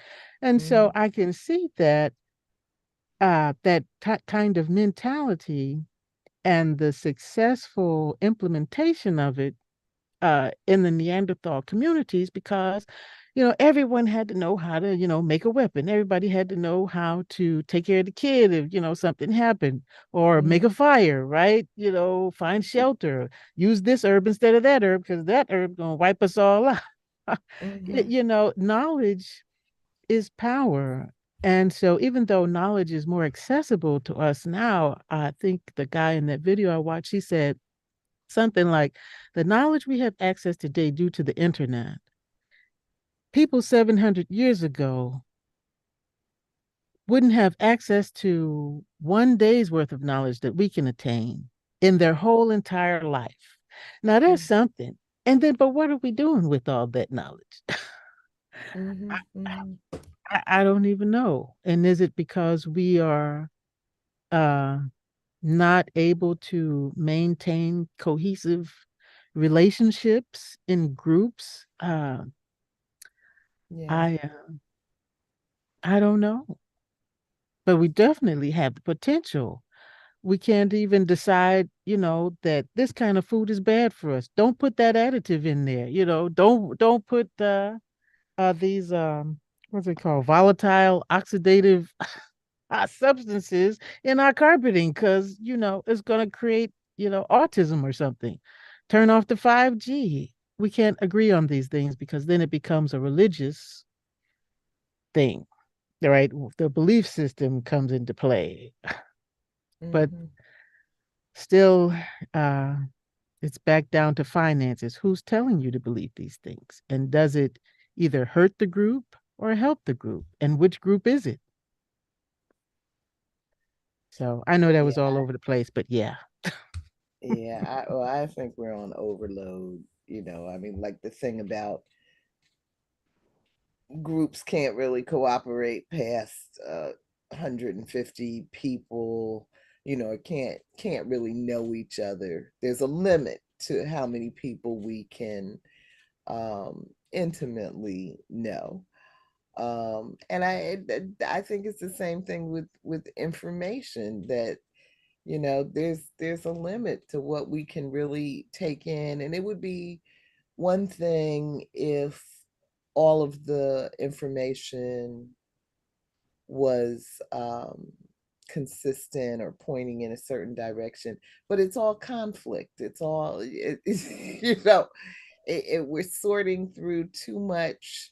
And so mhm, I can see that kind of mentality and the successful implementation of it in the Neanderthal communities because everyone had to know how to make a weapon. Everybody had to know how to take care of the kid if something happened, or make a mhm, fire, right? Find shelter, use this herb instead of that herb because that herb gonna wipe us all out. mhm, Knowledge is power. And so, even though knowledge is more accessible to us now, I think the guy in that video I watched, he said something like, the knowledge we have access today due to the internet, people 700 years ago wouldn't have access to one day's worth of knowledge that we can attain in their whole entire life. Now, there's mhm, something. And then, but what are we doing with all that knowledge? mhm, mhm. I don't even know. And is it because we are uh, not able to maintain cohesive relationships in groups? Yeah. I don't know, but we definitely have the potential. We can't even decide, that this kind of food is bad for us. Don't put that additive in there. Don't put these what's it called, volatile oxidative substances in our carpeting because it's going to create autism or something. Turn off the 5G. We can't agree on these things because then it becomes a religious thing. right? The belief system comes into play, but Mm-hmm. still, uh, it's back down to finances. Who's telling you to believe these things? And does it either hurt the group or help the group? And which group is it? So I know that was all Yeah, over the place, but yeah. yeah. I think we're on overload. I mean, like the thing about groups can't really cooperate past 150 people. It can't really know each other. There's a limit to how many people we can intimately know. And I think it's the same thing with information, that there's a limit to what we can really take in. And it would be one thing if all of the information was consistent or pointing in a certain direction, but it's all conflict. We're sorting through too much,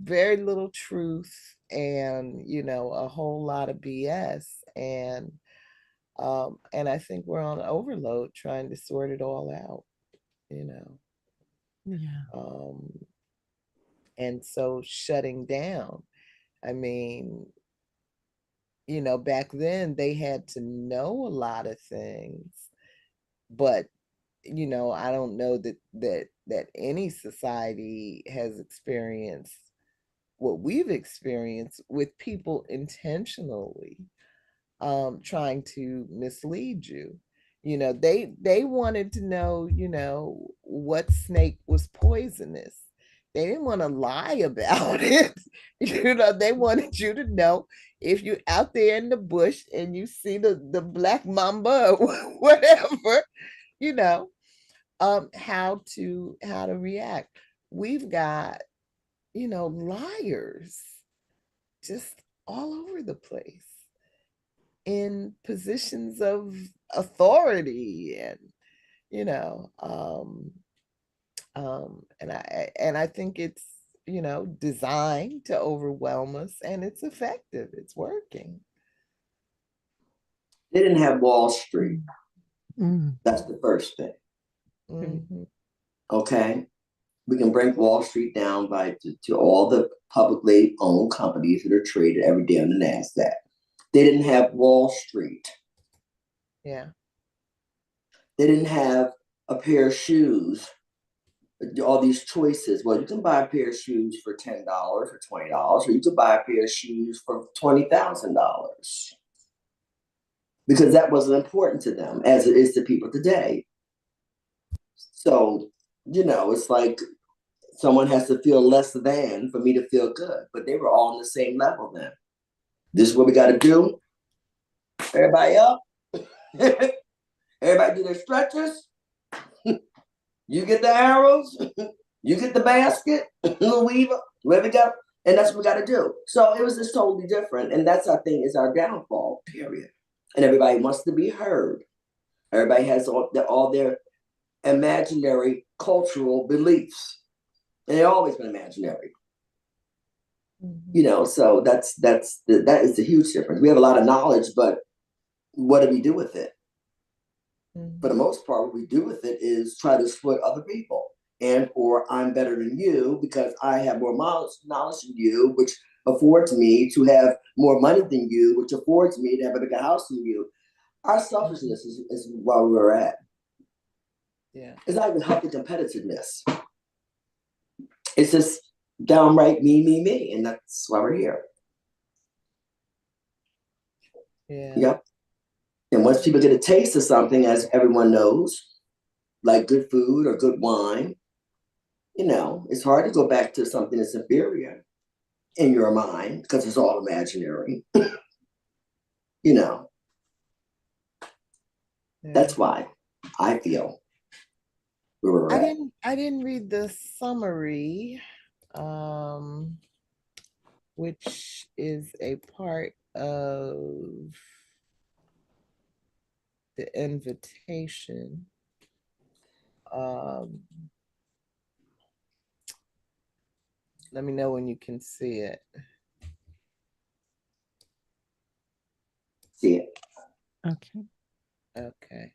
very little truth, and a whole lot of BS. And I think we're on overload trying to sort it all out, you know. Yeah. Um, and so shutting down. I mean, back then they had to know a lot of things, but I don't know that any society has experienced what we've experienced, with people intentionally trying to mislead you. They wanted to know, what snake was poisonous. They didn't want to lie about it. They wanted you to know, if you're out there in the bush and you see the black mamba or whatever, you know, how to react. We've got, liars just all over the place in positions of authority, and you know and I think it's designed to overwhelm us, and it's effective, it's working. They didn't have Wall Street. Mm. That's the first thing. Mm-hmm. Okay. We can break Wall Street down to all the publicly owned companies that are traded every day on the NASDAQ. They didn't have Wall Street. Yeah. They didn't have a pair of shoes, all these choices. Well, you can buy a pair of shoes for $10 or $20, or you could buy a pair of shoes for $20,000, because that wasn't important to them as it is to people today. So, it's like someone has to feel less than for me to feel good, but they were all on the same level then. This is what we got to do. Everybody up. Everybody do their stretches. You get the arrows. You get the basket, the weaver, where we go. And that's what we got to do. So it was just totally different. And that's, I think, is our downfall, period. And everybody wants to be heard. Everybody has all their imaginary cultural beliefs. And they've always been imaginary. Mm-hmm. So that is a huge difference. We have a lot of knowledge, but what do we do with it? Mm-hmm. For the most part, what we do with it is try to exploit other people, and or I'm better than you because I have more knowledge than you, which affords me to have more money than you, which affords me to have a bigger house than you. Our selfishness is where we're at. Yeah. It's not even healthy competitiveness. It's just downright me, and that's why we're here. Yeah. Yep. And once people get a taste of something, as everyone knows, like good food or good wine, it's hard to go back to something that's inferior in your mind because it's all imaginary. you know, Yeah. that's why I feel where we're I at. didn't I didn't read the summary, um, which is a part of the invitation. Um, Let me know when you can see it. Okay. Okay.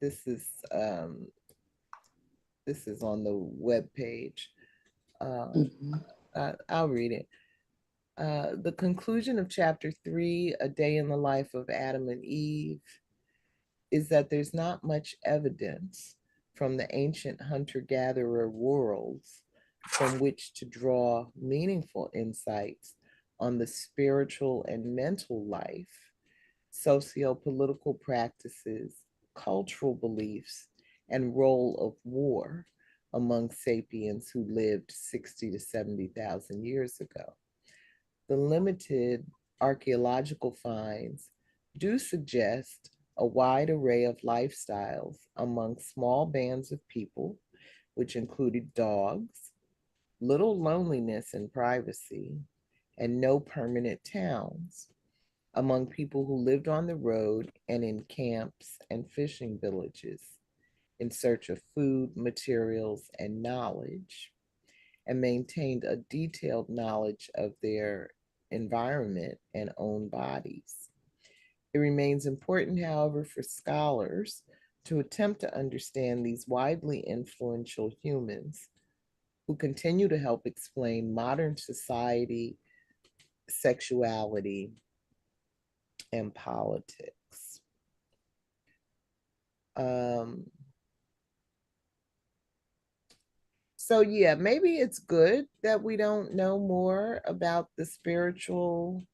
This is um this is on the web page. Mhm. I'll read it. The conclusion of chapter 3, A Day in the Life of Adam and Eve, is that there's not much evidence from the ancient hunter-gatherer worlds from which to draw meaningful insights on the spiritual and mental life, socio-political practices, cultural beliefs, and role of war among sapiens who lived 60 to 70,000 years ago. The limited archaeological finds do suggest a wide array of lifestyles among small bands of people, which included dogs, little loneliness and privacy, and no permanent towns, among people who lived on the road and in camps and fishing villages in search of food, materials, and knowledge, and maintained a detailed knowledge of their environment and own bodies. It remains important, however, for scholars to attempt to understand these widely influential humans who continue to help explain modern society, sexuality, and politics. Um, so, yeah, maybe it's good that we don't know more about the spiritual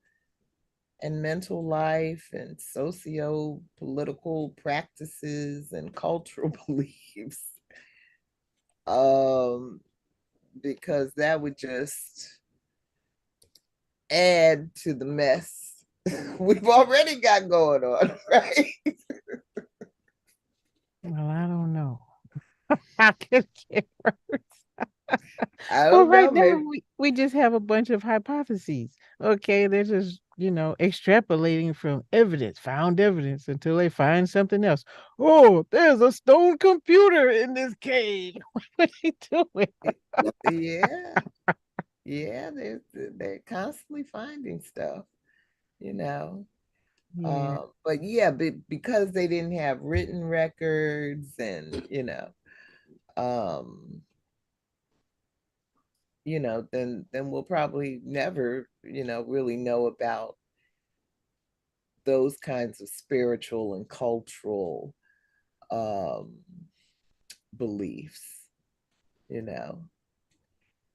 and mental life and socio-political practices and cultural beliefs, um, because that would just add to the mess we've already got going on, right? Well, I don't know. I could get worse. I Well, don't right know, now maybe. we just have a bunch of hypotheses. Okay, they're just, extrapolating from evidence, found evidence until they find something else. Oh, there's a stone computer in this cave. What are they doing? Yeah, yeah, they're constantly finding stuff, you know. Yeah. But yeah, because they didn't have written records and um, then we'll probably never, really know about those kinds of spiritual and cultural um beliefs, you know.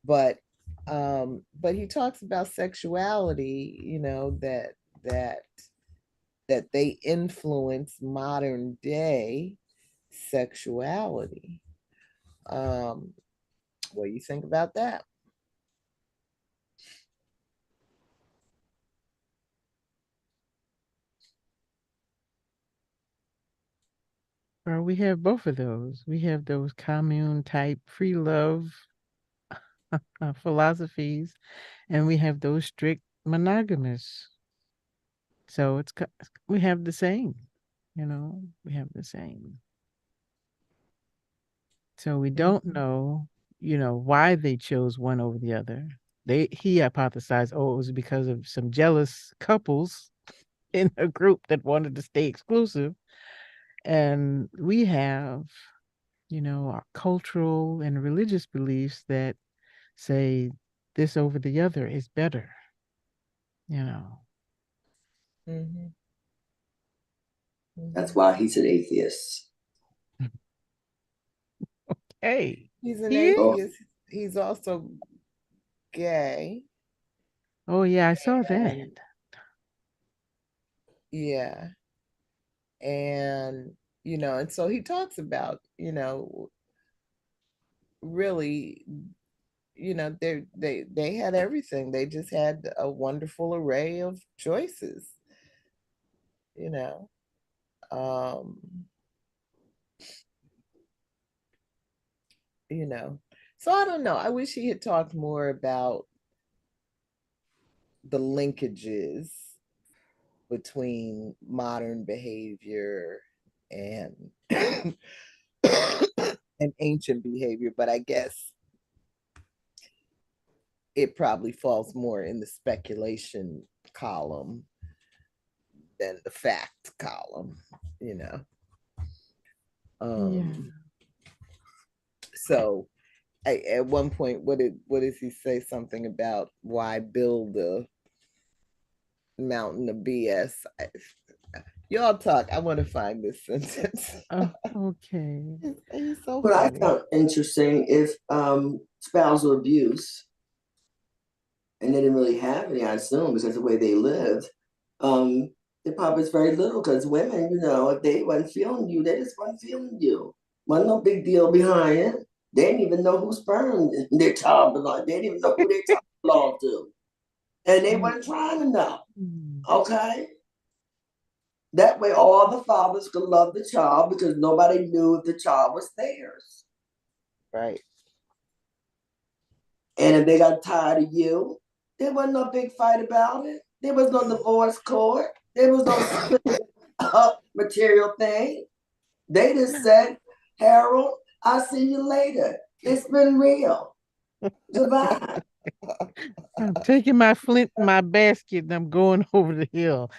But he talks about sexuality, that that they influence modern day sexuality. Um, what do you think about that? Well, we have both of those. We have those commune type free love philosophies, and we have those strict monogamous. So we have the same, we have the same. So we don't Mhm. know, why they chose one over the other. He hypothesized, oh, it was because of some jealous couples in a group that wanted to stay exclusive. And we have, our cultural and religious beliefs that say this over the other is better, you know. Mhm. That's Mhm. why he's an atheist. Hey, He's an he is. Oh, atheist. He's also gay. Oh yeah, I saw that. And yeah, and and so he talks about, really, they had everything. They just had a wonderful array of choices, you know. Um, you know. So I don't know. I wish he had talked more about the linkages between modern behavior and and ancient behavior, but I guess it probably falls more in the speculation column than the fact column, you know. Yeah. So at one point, what does he say? Something about why build a mountain of BS? Y'all talk. I want to find this sentence. Oh, okay. He's so What I funny. found interesting, if spousal abuse, and they didn't really have any, I assume, because the way they lived, it probably is very little, because women, you know, if they wasn't feeling you, they just wasn't feeling you. Wasn't no big deal behind it. They didn't even know whose sperm their child belonged. They didn't even know who their child belonged to. And they weren't trying to know. Okay? That way all the fathers could love the child because nobody knew if the child was theirs. Right. And if they got tired of you, there wasn't no big fight about it. There was no divorce court. There was no material thing. They just said, Harold, I'll see you later. It's been real. Goodbye. I'm taking my flint in my basket and I'm going over the hill.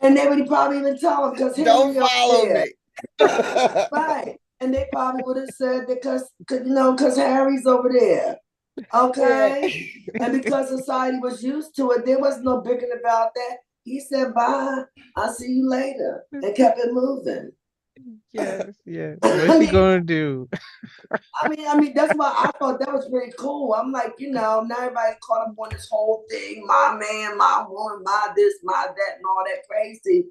And they would probably even tell him because don't follow me. Right. And they probably would have said because Harry's over there. Okay. And because society was used to it, there was no bickering about that. He said, bye, I'll see you later, and kept it moving. Yes. What's he gonna do? I mean, that's why I thought that was pretty cool. I'm like, now everybody's caught up on this whole thing, my man, my woman, my this, my that, and all that crazy,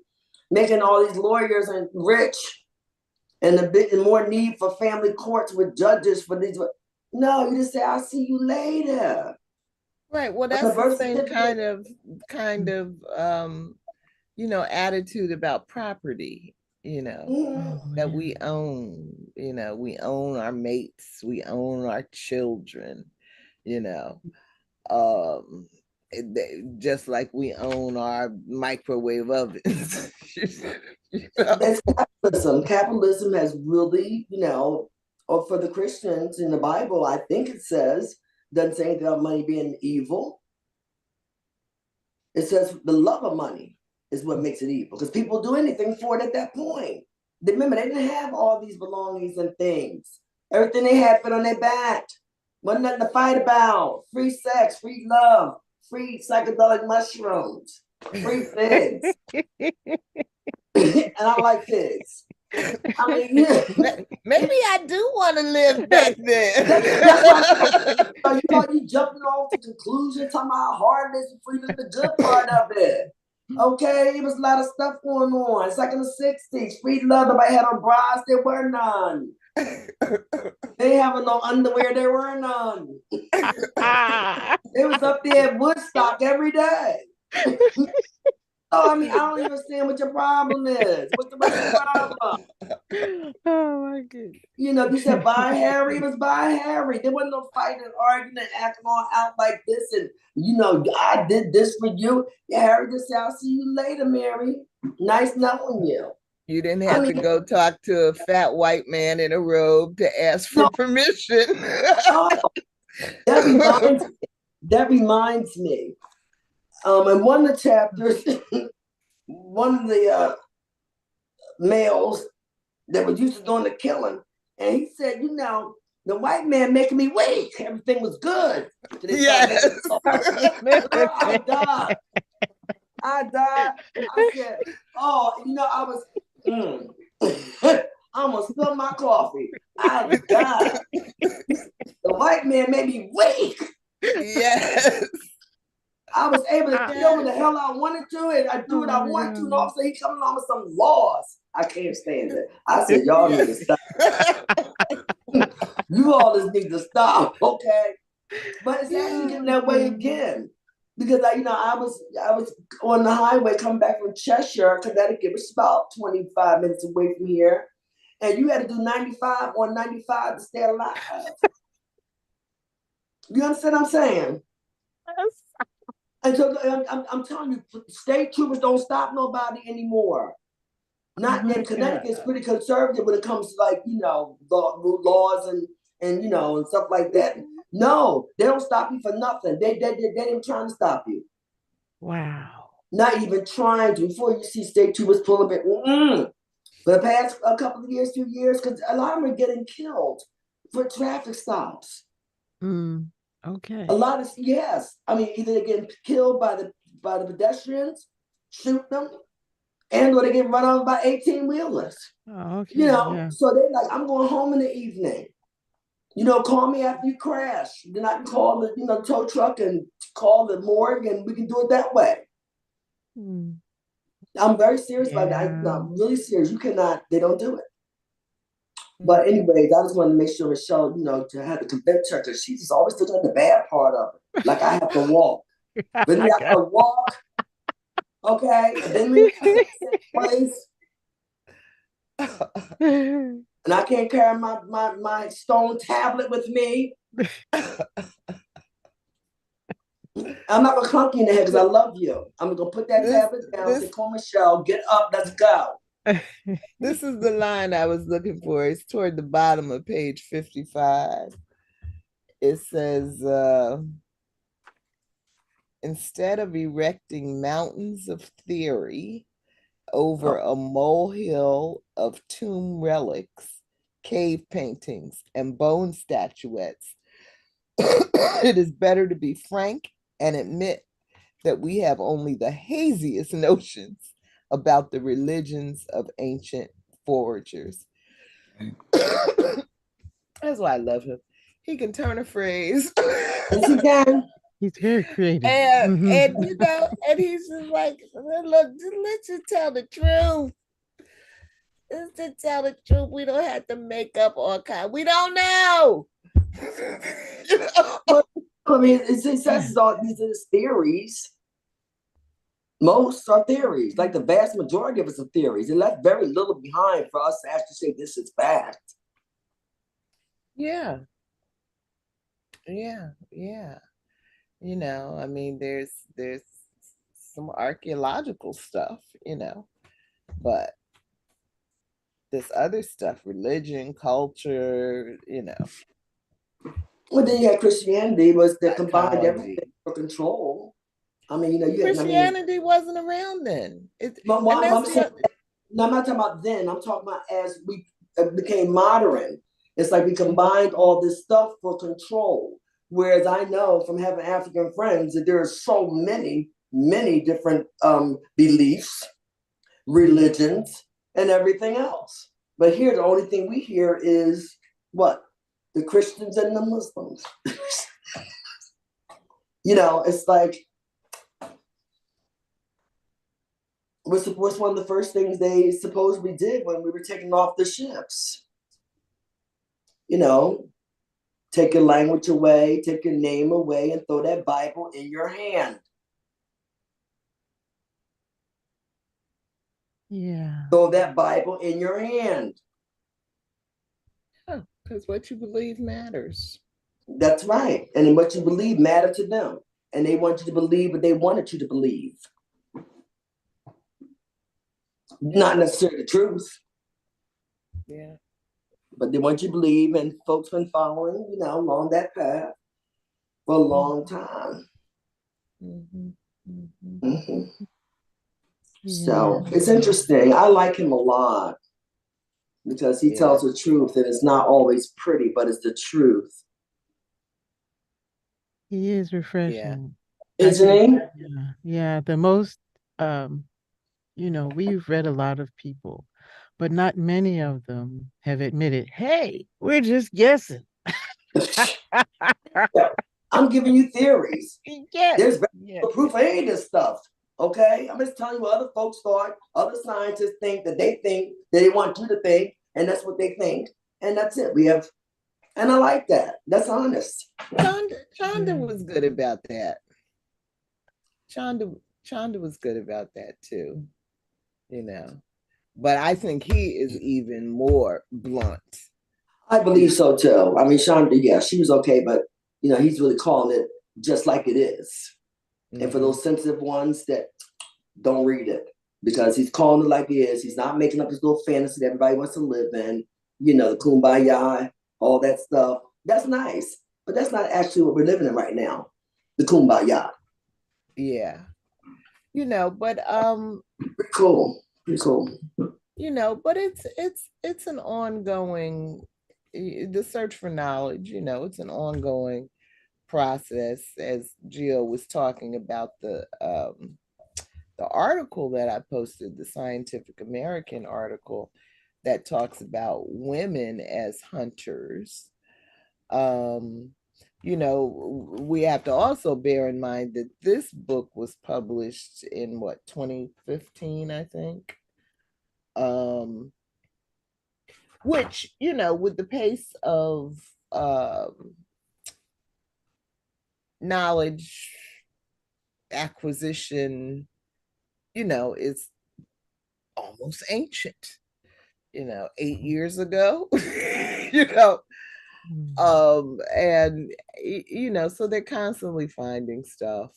making all these lawyers and rich, and a bit more need for family courts with judges for these. No, you just say, I'll see you later. Right. Well, that's the same kind of attitude about property, that we own. We own our mates, we own our children, just like we own our microwave ovens. It's capitalism. Capitalism has really, or for the Christians in the Bible, I think it says, doesn't say anything about money being evil. It says the love of money is what makes it evil, because people do anything for it at that point. Remember, they didn't have all these belongings and things. Everything they had fit on their back. Wasn't nothing to fight about. Free sex, free love, free psychedelic mushrooms, free figs. And I like figs. I mean, maybe I do want to live back then. You jumping off the conclusion, talking about how hard it is before you look at the good part of it. Okay, it was a lot of stuff going on. It's like in the 60s, free love. Nobody had on bras, there were none. They having no underwear, there were none. It was up there at Woodstock every day. Oh, I mean, I don't even understand what your problem is. What's the problem? Oh my goodness. You said bye Harry, it was bye Harry. There wasn't no fighting, arguing, acting all out like this. And I did this for you. Yeah, Harry just said, I'll see you later, Mary. Nice knowing you. You didn't have to go talk to a fat white man in a robe to ask for permission. That reminds me. In one of the chapters, one of the males that was used to doing the killing, and he said, the white man making me weak. Everything was good. Yes. I died. I said, I was, I almost spilled my coffee. I died. The white man made me weak. Yes. I was able to kill what the hell I wanted to, and I do what I want to. And all of a sudden, he coming on with some laws. I can't stand it. I said, y'all need to stop. You all just need to stop, okay? But it's actually getting that way again, because I was on the highway coming back from Cheshire, Connecticut, which is about 25 minutes away from here, and you had to do 95 on 95 to stay alive. You understand what I'm saying? Yes. And so I'm telling you, state troopers don't stop nobody anymore. Not in Connecticut, it's pretty conservative when it comes to laws and and stuff like that. No, they don't stop you for nothing. They ain't trying to stop you. Wow. not even trying to. Before you see state troopers pulling it, for the past a couple of years, few years, because a lot of them are getting killed for traffic stops. Okay. A lot of, yes. I mean, either they're getting killed by the pedestrians, shoot them, and or they get run over by 18-wheelers. Oh, okay. You know, Yeah. so they're like, I'm going home in the evening. Call me after you crash. Then I can call the tow truck and call the morgue, and we can do it that way. I'm very serious about that. I'm really serious. You cannot. They don't do it. But anyways, I just wanted to make sure Michelle, to have to convince her, because she just always took on the bad part of it. Like I have to walk. Then we have to walk. Okay, and then we have to sit place. And I can't carry my stone tablet with me. I'm not gonna clunk you in the head because I love you. I'm gonna put that tablet down and say, "Call Michelle, get up, let's go." This is the line I was looking for. It's toward the bottom of page 55. It says, instead of erecting mountains of theory over a molehill of tomb relics, cave paintings, and bone statuettes, it is better to be frank and admit that we have only the haziest notions about the religions of ancient foragers. That's why I love him. He can turn a phrase. Yes, he can. He's very creative. And and he's just like, look, let's just tell the truth. Let's just tell the truth. We don't have to make up all kinds. We don't know. I mean, it says all these are theories. Most are theories. Like the vast majority of us are theories. It left very little behind for us to actually say this is fact. Yeah. I mean, there's some archaeological stuff, but this other stuff, religion, culture, Well, then you had Christianity was that combined everything for control. I mean, Christianity wasn't around then. I'm not talking about then. I'm talking about as we became modern. It's like we combined all this stuff for control. Whereas I know from having African friends that there are so many, many different beliefs, religions, and everything else. But here, the only thing we hear is what? The Christians and the Muslims. It's like, what's one of the first things they supposedly did when we were taking off the ships? Take your language away, take your name away, and throw that Bible in your hand. Yeah. Throw that Bible in your hand. Because what you believe matters. That's right. And what you believe matters to them. And they want you to believe what they wanted you to believe. Not necessarily the truth. Yeah. But they want you to believe, and folks been following, along that path for a long time. So it's interesting. I like him a lot because he tells the truth, and it's not always pretty, but it's the truth. He is refreshing. Isn't he? Yeah. The most, we've read a lot of people, but not many of them have admitted, hey, we're just guessing. I'm giving you theories. Yes. There's proof of any of this stuff. Okay? I'm just telling you what other folks thought, other scientists think that they want you to think, and that's what they think. And that's it. And I like that. That's honest. Chanda was good about that. Chanda was good about that too. But I think he is even more blunt. I believe so too. I mean, Chanda, she was okay, but he's really calling it just like it is. And for those sensitive ones that don't read it, because he's calling it like it is. He's not making up his little fantasy that everybody wants to live in. The kumbaya, all that stuff. That's nice, but that's not actually what we're living in right now. The kumbaya. Yeah. but Pretty cool. Pretty cool. but it's an ongoing, the search for knowledge, it's an ongoing process. As Gio was talking about the article that I posted, the Scientific American article that talks about women as hunters. Um, we have to also bear in mind that this book was published in what, 2015, I think. Which, with the pace of knowledge acquisition, is almost ancient. 8 years ago. you know, and so they're constantly finding stuff.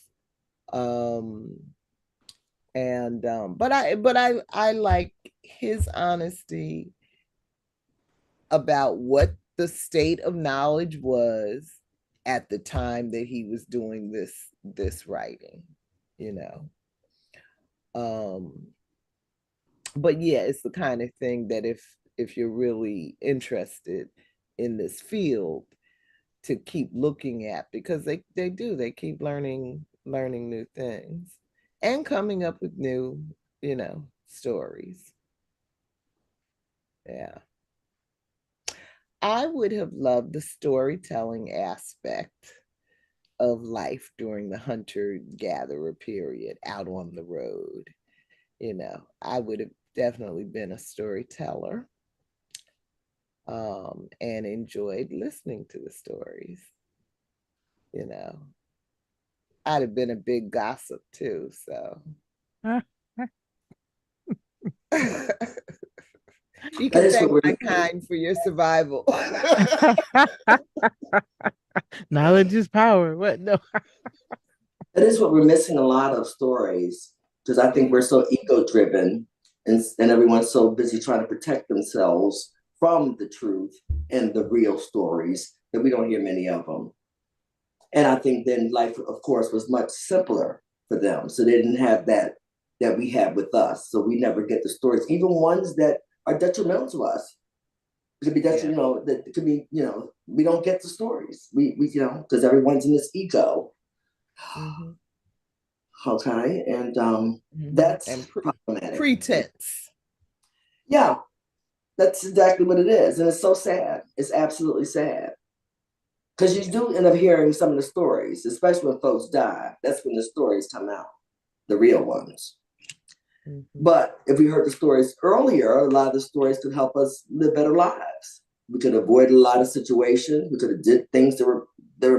And but I like his honesty about what the state of knowledge was at the time that he was doing this writing, you know. But yeah, it's the kind of thing that if you're really interested in this field, to keep looking at, because they keep learning new things and coming up with new, stories. Yeah. I would have loved the storytelling aspect of life during the hunter-gatherer period out on the road. I would have definitely been a storyteller, and enjoyed listening to the stories. I'd have been a big gossip too, so. You can thank my kind for your survival. Knowledge is power. What? No. That is what we're missing, a lot of stories, because I think we're so ego driven, and everyone's so busy trying to protect themselves from the truth and the real stories that we don't hear many of them. And I think then life, of course, was much simpler for them. So they didn't have that we have with us. So we never get the stories, even ones that are detrimental to us. It could be detrimental, that it could be, we don't get the stories. We because everyone's in this ego. Mm-hmm. Okay. And that's and problematic. Pretense. Yeah, that's exactly what it is. And it's so sad. It's absolutely sad. Because you do end up hearing some of the stories, especially when folks die. That's when the stories come out, the real ones. Mm-hmm. But if we heard the stories earlier, a lot of the stories could help us live better lives. We could avoid a lot of situations. We could have did things that were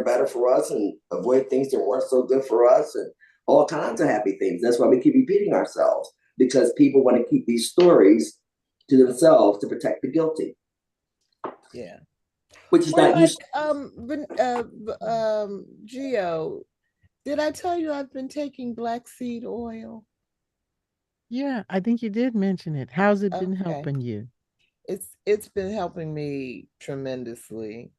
better for us, and avoid things that weren't so good for us, and all kinds of happy things. That's why we keep repeating ourselves, because people want to keep these stories to themselves to protect the guilty. Yeah. Which is not like Gio, did I tell you I've been taking black seed oil? Yeah, I think you did mention it. How's it been helping you? It's been helping me tremendously.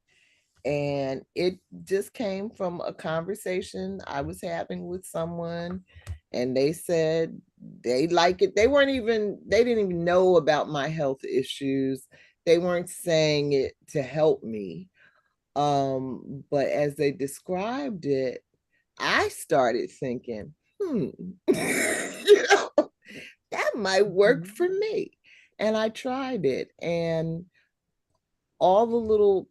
And it just came from a conversation I was having with someone, and they said they like it. They didn't even know about my health issues. They weren't saying it to help me. But as they described it, I started thinking, that might work for me. And I tried it, and all the little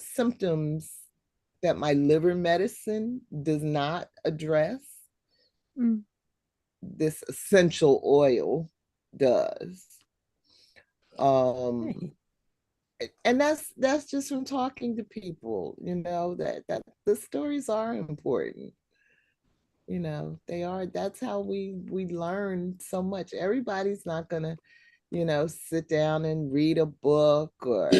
symptoms that my liver medicine does not address, this essential oil does. And that's just from talking to people, that the stories are important. They are. That's how we learn so much. Everybody's not gonna, sit down and read a book or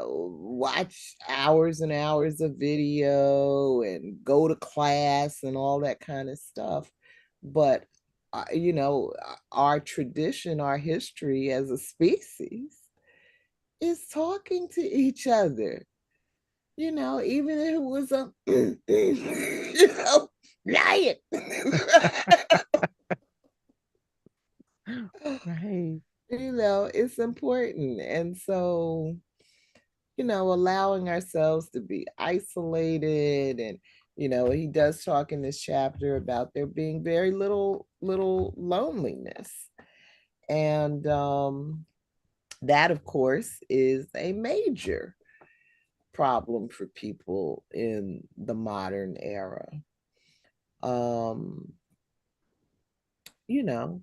watch hours and hours of video and go to class and all that kind of stuff. But our tradition, our history as a species is talking to each other. Even if it was riot. Right. It's important. And so, allowing ourselves to be isolated, and he does talk in this chapter about there being very little loneliness. And that, of course, is a major problem for people in the modern era. You know,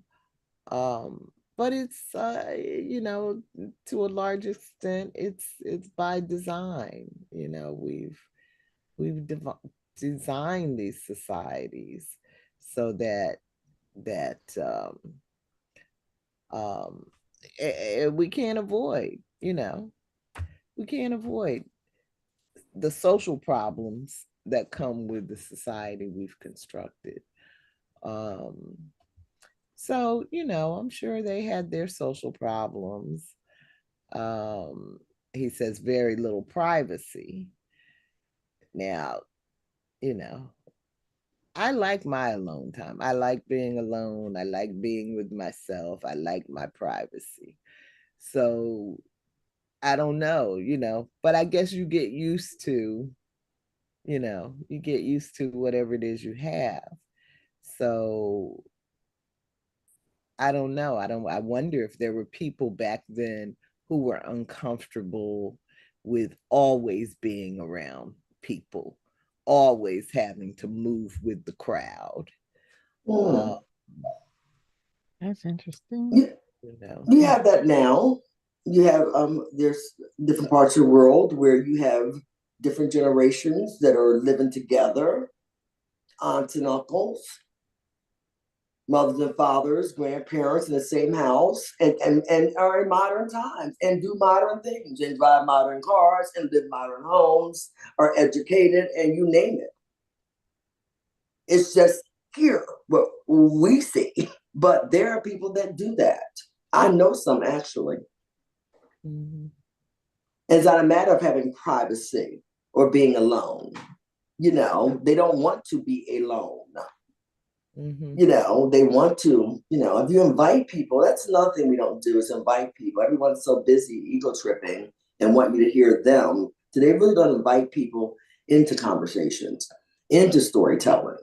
but it's to a large extent it's by design. We've designed these societies so that we can't avoid we can't avoid the social problems that come with the society we've constructed. So I'm sure they had their social problems. He says very little privacy. Now, you know, I like my alone time. I like being alone. I like being with myself. I like my privacy. So I don't know, but I guess you get used to whatever it is you have. So I don't know. I wonder if there were people back then who were uncomfortable with always being around people, always having to move with the crowd. That's interesting. You have that now. You have there's different parts of the world where you have different generations that are living together, aunts and uncles, mothers and fathers, grandparents in the same house, and are in modern times and do modern things and drive modern cars and live modern homes, are educated, and you name it. It's just here what we see, but there are people that do that. I know some actually. Mm-hmm. It's not a matter of having privacy or being alone. They don't want to be alone. Mm-hmm. They want to, if you invite people, that's another thing we don't do is invite people. Everyone's so busy ego tripping and want you to hear them. So they really don't invite people into conversations, into storytelling.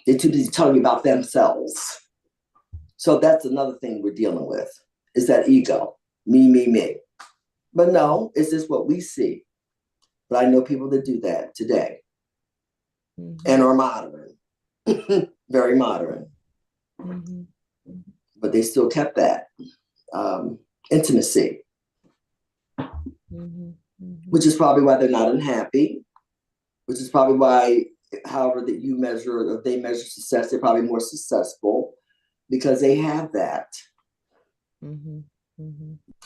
They're too busy telling you about themselves. So that's another thing we're dealing with is that ego, me. But no, it's just what we see. But I know people that do that today and are modern, very modern. But they still kept that intimacy, which is probably why they're not unhappy, which is probably why, however that you measure or they measure success, they're probably more successful because they have that. And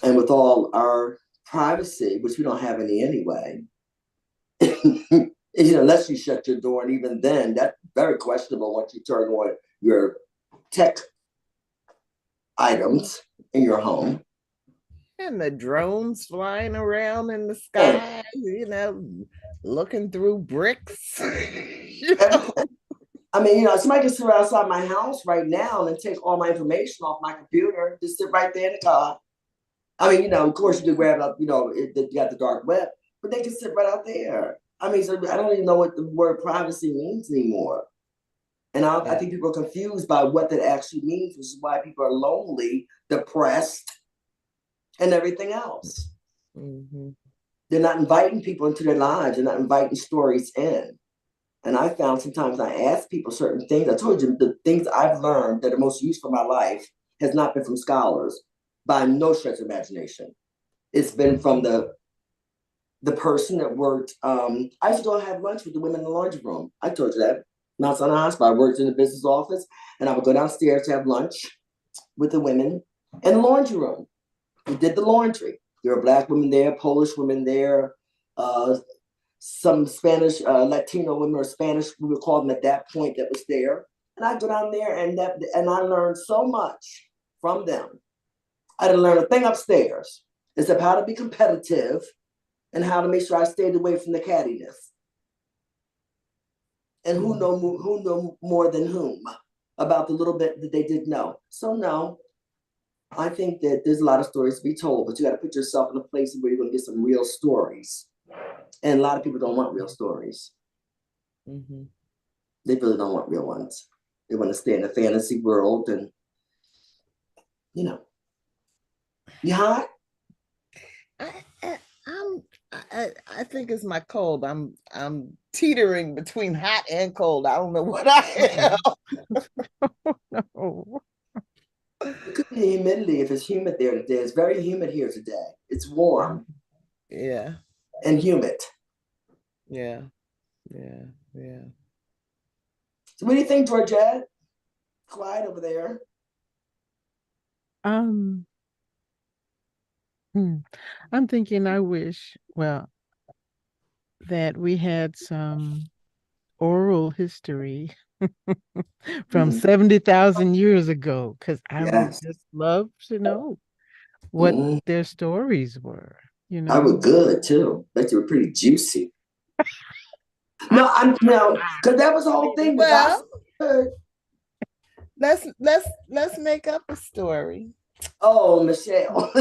with all our privacy, which we don't have any anyway, unless you shut your door, and even then, that's very questionable once you turn on your tech items in your home. And the drones flying around in the sky, looking through bricks. I mean, somebody can sit outside my house right now and take all my information off my computer, just sit right there in the car. I mean, of course you can grab up, you got the dark web, but they can sit right out there. I mean, so I don't even know what the word privacy means anymore. And I think people are confused by what that actually means, which is why people are lonely, depressed, and everything else. They're not inviting people into their lives. They're not inviting stories in. And I found sometimes I ask people certain things. I told you the things I've learned that are most useful in my life has not been from scholars by no stretch of imagination. It's been from the person that worked. I used to go have lunch with the women in the laundry room. I told you that. Mount Sinai Hospital. I worked in the business office, and I would go downstairs to have lunch with the women in the laundry room. We did the laundry. There were Black women there, Polish women there, some Spanish, Latino women or Spanish, we would call them at that point, that was there. And I'd go down there and I learned so much from them. I didn't learn a thing upstairs, except how to be competitive and how to make sure I stayed away from the cattiness. and who know more than whom about the little bit that they did know. So no, I think that there's a lot of stories to be told, but you got to put yourself in a place where you're going to get some real stories. And a lot of people don't want real stories. Mm-hmm. They really don't want real ones. They want to stay in a fantasy world, and you hot? I think it's my cold. I'm teetering between hot and cold. I don't know what I am. No. It could be the humidity if it's humid there today. It's very humid here today. It's warm. Yeah. And humid. Yeah. Yeah. Yeah. So what do you think, Georgette? Quiet over there. I'm thinking I wish, well, that we had some oral history from 70,000 years ago, because I would Yes. just love to know what Mm. their stories were, I was good too. Bet you were pretty juicy. No, because that was the whole thing. The Well, gospel. let's make up a story. Oh, Michelle.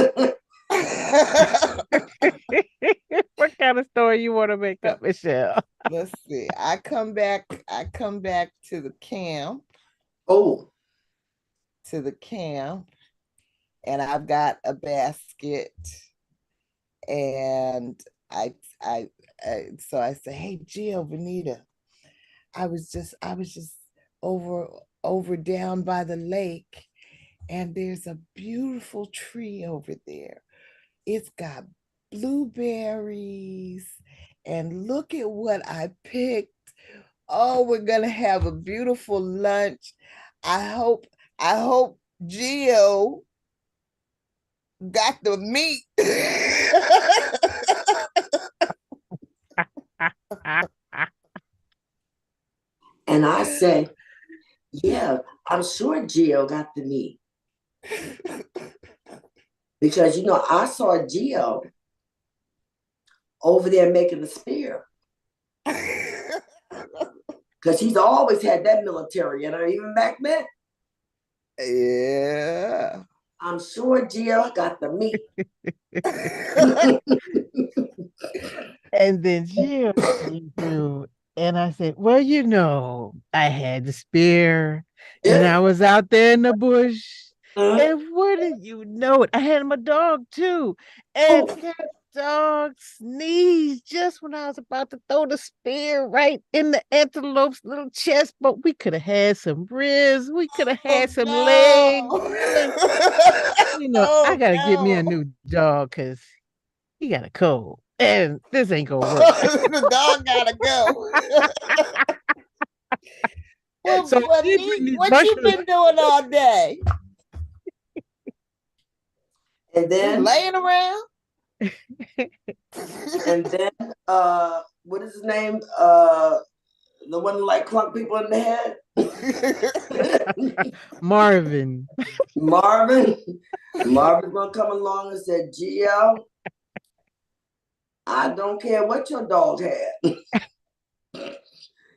What kind of story you want to make up, Michelle? Let's see. I come back to the camp. Oh. To the camp, and I've got a basket, and so I say, hey, Gio, Venita, I was just over down by the lake, and there's a beautiful tree over there. It's got blueberries, and look at what I picked. Oh, we're gonna have a beautiful lunch. I hope Gio got the meat. And I said, yeah, I'm sure Gio got the meat. Because, I saw Gio over there making the spear. Because he's always had that military in her, even back then. Yeah. I'm sure Gio got the meat. And then Jill came through, and I said, well, I had the spear, and I was out there in the bush. And what did you know? I had my dog too. And that dog sneezed just when I was about to throw the spear right in the antelope's little chest. But we could have had some ribs. We could have had some legs. I got to get me a new dog because he got a cold. And this ain't going to work. The dog got to go. Well, so what you been doing all day? And then just laying around. And then what is his name? The one that like clunk people in the head? Marvin. Marvin's gonna come along and say, Gio, I don't care what your dog had.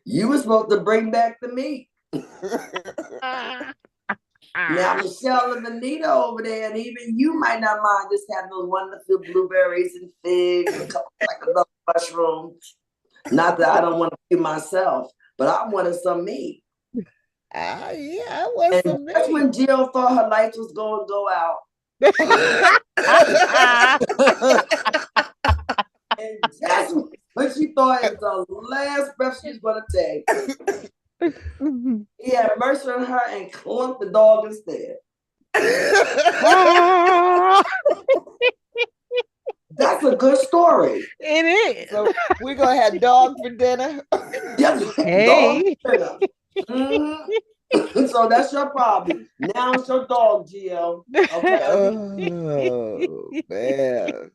You were supposed to bring back the meat. Now, Michelle and Venita over there, and even you might not mind just having those wonderful blueberries and figs and a couple of mushrooms. Not that I don't want to feed myself, but I wanted some meat. Yeah, I want some meat. That's when Jill thought her lights was going to go out. And that's when she thought it was the last breath she was going to take. He had mercy on her and clunked the dog instead. That's a good story. It is. So we're going to have dog for dinner. Yes, hey. Dog for dinner. So that's your problem. Now it's your dog, Gio. Okay. Oh, man.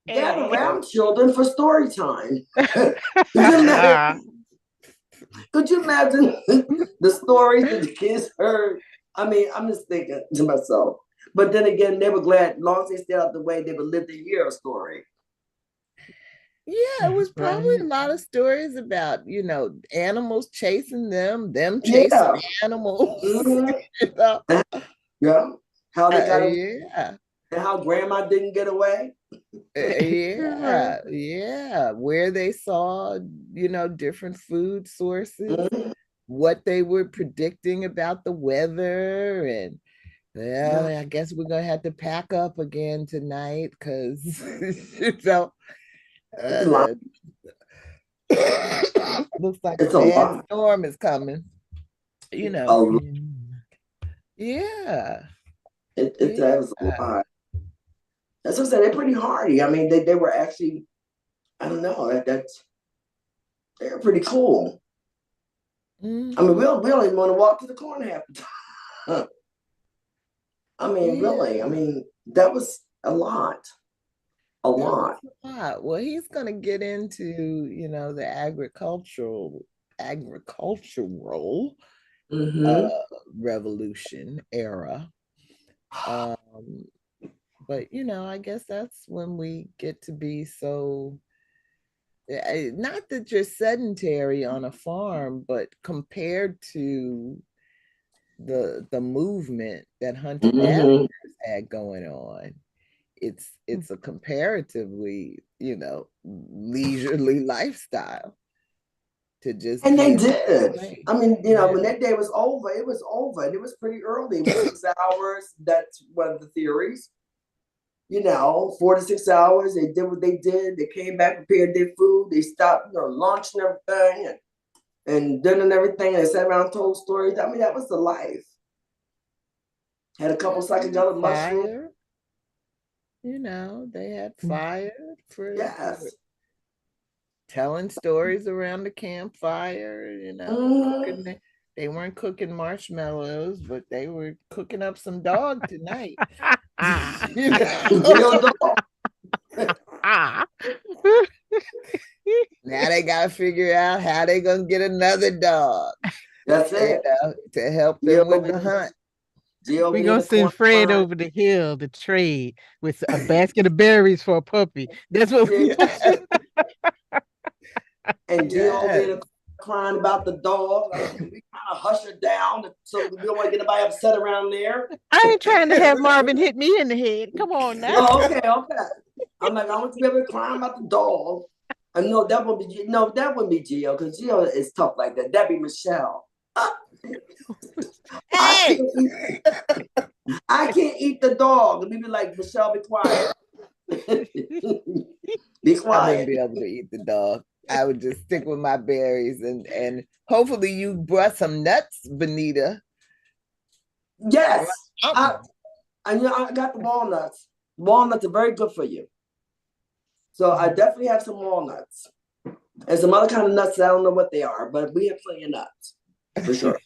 Gather around, children, for story time. Could you imagine the stories that the kids heard? I mean, I'm just thinking to myself. But then again, they were glad, as long as they stayed out the way, they would live to hear a story. Yeah, it was probably a Right. lot of stories about, animals chasing them chasing Yeah. animals. Mhm. you know? Yeah. How they got away Yeah. and how grandma didn't get away. Right. Yeah. Where they saw, different food sources, Mhm. what they were predicting about the weather. And well, Yeah. I guess we're gonna have to pack up again tonight because you know It's a lot. uh, looks like a It's a bad lot. storm is coming. You A know. lot. Yeah. It Yeah. was a lot. That's what I said. They're pretty hardy. I mean, they were actually, I don't know, they're pretty cool. I mean, Mm-hmm. we don't even want to walk to the corner half the time. I mean, really, I Yeah. mean, that was a lot. A That was lot. a lot. Well, he's gonna get into, the agricultural uh Mm-hmm. revolution era. Um, but I guess that's when we get to be so not that you're sedentary on a farm, but compared to the movement that hunter gatherers Mm-hmm. had going on, it's a comparatively, leisurely lifestyle to just And be they in did. one place. I mean, Yeah. when that day was over, it was over. And it was pretty early. It was 6 hours. That's one of the theories. 4 to 6 hours. They did what they did. They came back, prepared their food. They stopped, lunch and everything and dinner and everything. They sat around and told stories. I mean, that was the life. Had a couple Yeah, they had psychedelic mushrooms. fire. They had fire for Yes. telling stories around the campfire, Mm-hmm. cooking. They weren't cooking marshmallows, but they were cooking up some dog tonight. you know? Real dog. Now they gotta figure out how they gonna get another dog, That's it. to help Jill them with over, the hunt. Jill over We there in gonna the send corner Fred crying. over the hill to trade with a basket of berries for a puppy. That's what we Yeah. And Jill over there Yes. in the corner crying about the dog. Like, can we kind of hush her down so we don't want to get anybody upset around there? I ain't trying to have Marvin hit me in the head. Come on now. Oh, okay, okay. I'm like, I want to be able to cry about the dog. And no, that wouldn't be Gio because Gio is tough like that. That'd be Michelle. I Hey, can't eat, I can't eat the dog. And we be like, Michelle, be quiet. Be I wouldn't quiet. be able to eat the dog. I would just stick with my berries and hopefully you brought some nuts, Venita. Yes. I Something. I got the walnuts. Walnuts are very good for you. So I definitely have some walnuts. And some other kind of nuts that I don't know what they are, but we have plenty of nuts for sure.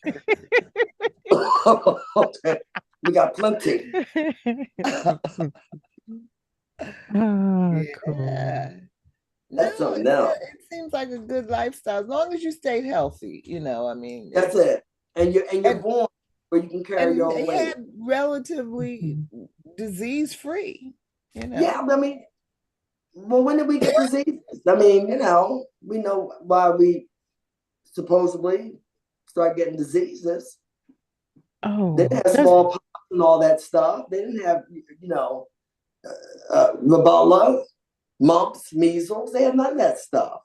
Okay. We got plenty. Oh, cool. Yeah. No, That's something else. it seems like a good lifestyle as long as you stay healthy. I mean, That's it. And you're and born where you can carry your and own they weight. had relatively disease free. Yeah, I mean, well, when did we get diseases? I mean, we know why we supposedly start getting diseases. They Oh, didn't have that's smallpox and all that stuff. They didn't have, rubella, mumps, measles. They had none of that stuff.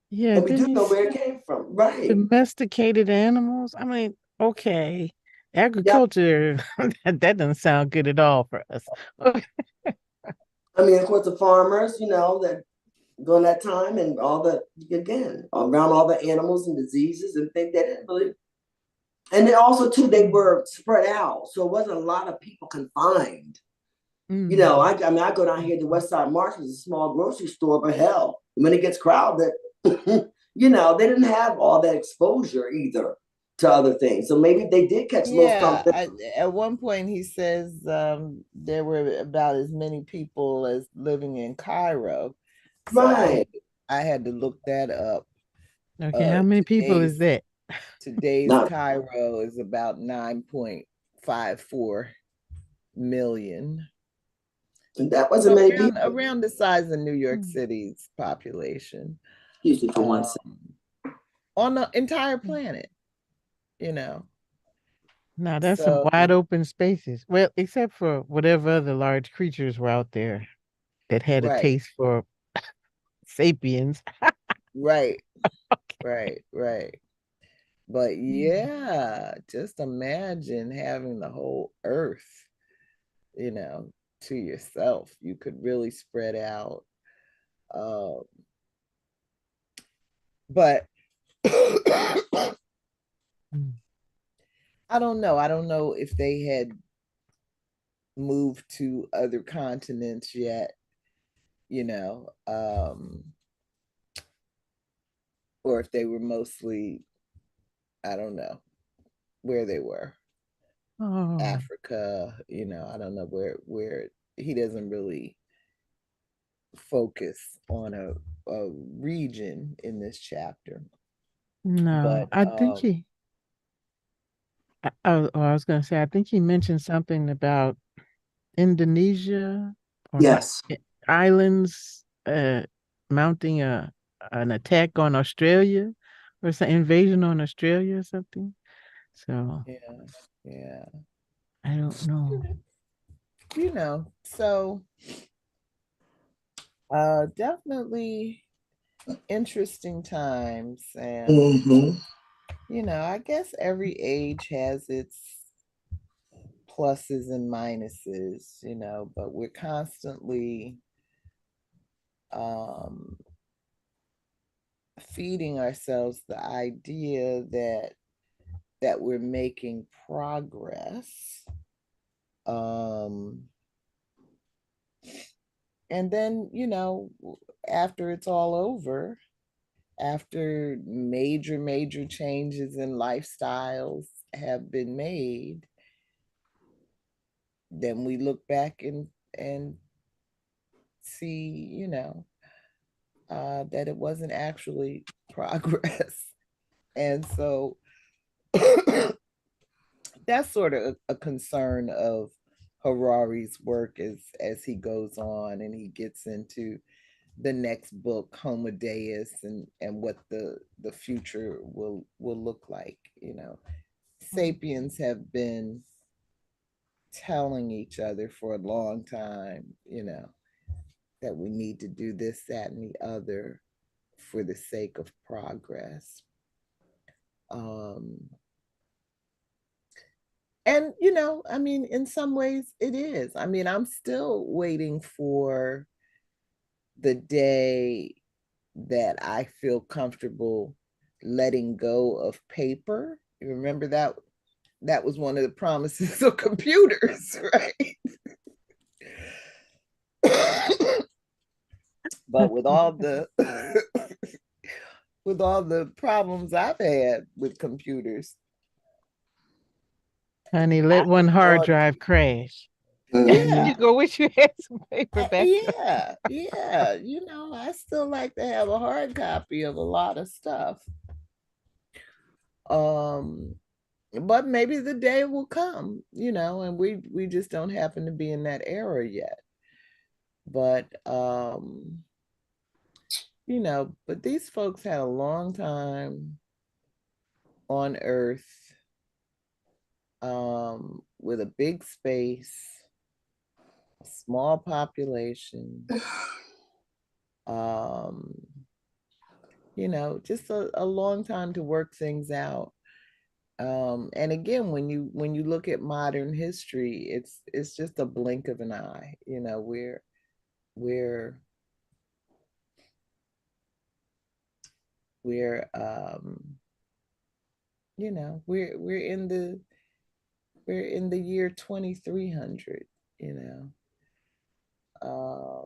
yeah. And we Then do you know where it said came from. Right. domesticated animals. I mean, okay, Yep. agriculture. That doesn't sound good at all for us. I mean, of course, the farmers, that during that time and all the, again, around all the animals and diseases and things, they didn't really. And then also, too, they were spread out. So it wasn't a lot of people confined. Mm. I mean, I go down here to West Side Market, it's a small grocery store, but hell, when it gets crowded, they didn't have all that exposure either to other things. So maybe they did catch a little Yeah, something. at one point he says there were about as many people as living in Cairo. So Right. I had to look that up. Okay, how many people is Today's that? today's Not Cairo is about 9.54 million. And that wasn't many people. Around the size of New York Mm. City's population. Excuse me for one second. On the entire planet, you know. Now that's some So wide open spaces. Well, except for whatever other large creatures were out there that had a right, taste for sapiens. right, right. But yeah, just imagine having the whole earth, you know, to yourself. You could really spread out. Um, but I Mm. don't know. I don't know if they had moved to other continents yet, you know, or if they were mostly, I don't know where they were. Oh, Africa, you know, I don't know where he doesn't really focus on a region in this chapter. no. But I think I was going to say, I think he mentioned something about Indonesia or not, Yes. islands mounting an attack on Australia or some invasion on Australia or something. So yeah, yeah. I don't know. You know, so definitely interesting times. And Mm-hmm. you know, I guess every age has its pluses and minuses, you know, but we're constantly um feeding ourselves the idea that we're making progress. Um, and then, you know, after it's all over, after major changes in lifestyles have been made, then we look back and see, you know, that it wasn't actually progress. And so that's sort of a concern of Harari's work as he goes on and he gets into the next book, Homo Deus, and what the future will look like. You know, sapiens have been telling each other for a long time, you know, that we need to do this, that, and the other for the sake of progress. Um, and you know, I mean, in some ways it is. I mean, I'm still waiting for the day that I feel comfortable letting go of paper. You remember that was one of the promises of computers, right? But with all the with all the problems I've had with computers, Honey, I let one hard thought, drive crash. Mm-hmm. yeah, You go wish you had some paper back. yeah, you know, I still like to have a hard copy of a lot of stuff. Um, but maybe the day will come, you know, and we just don't happen to be in that era yet. But you know, but these folks had a long time on Earth, with a big space, a small population, um, you know, just a long time to work things out. And again, when you look at modern history, it's just a blink of an eye. You know, we're we're you know, we're in the year 2300, you know. Um,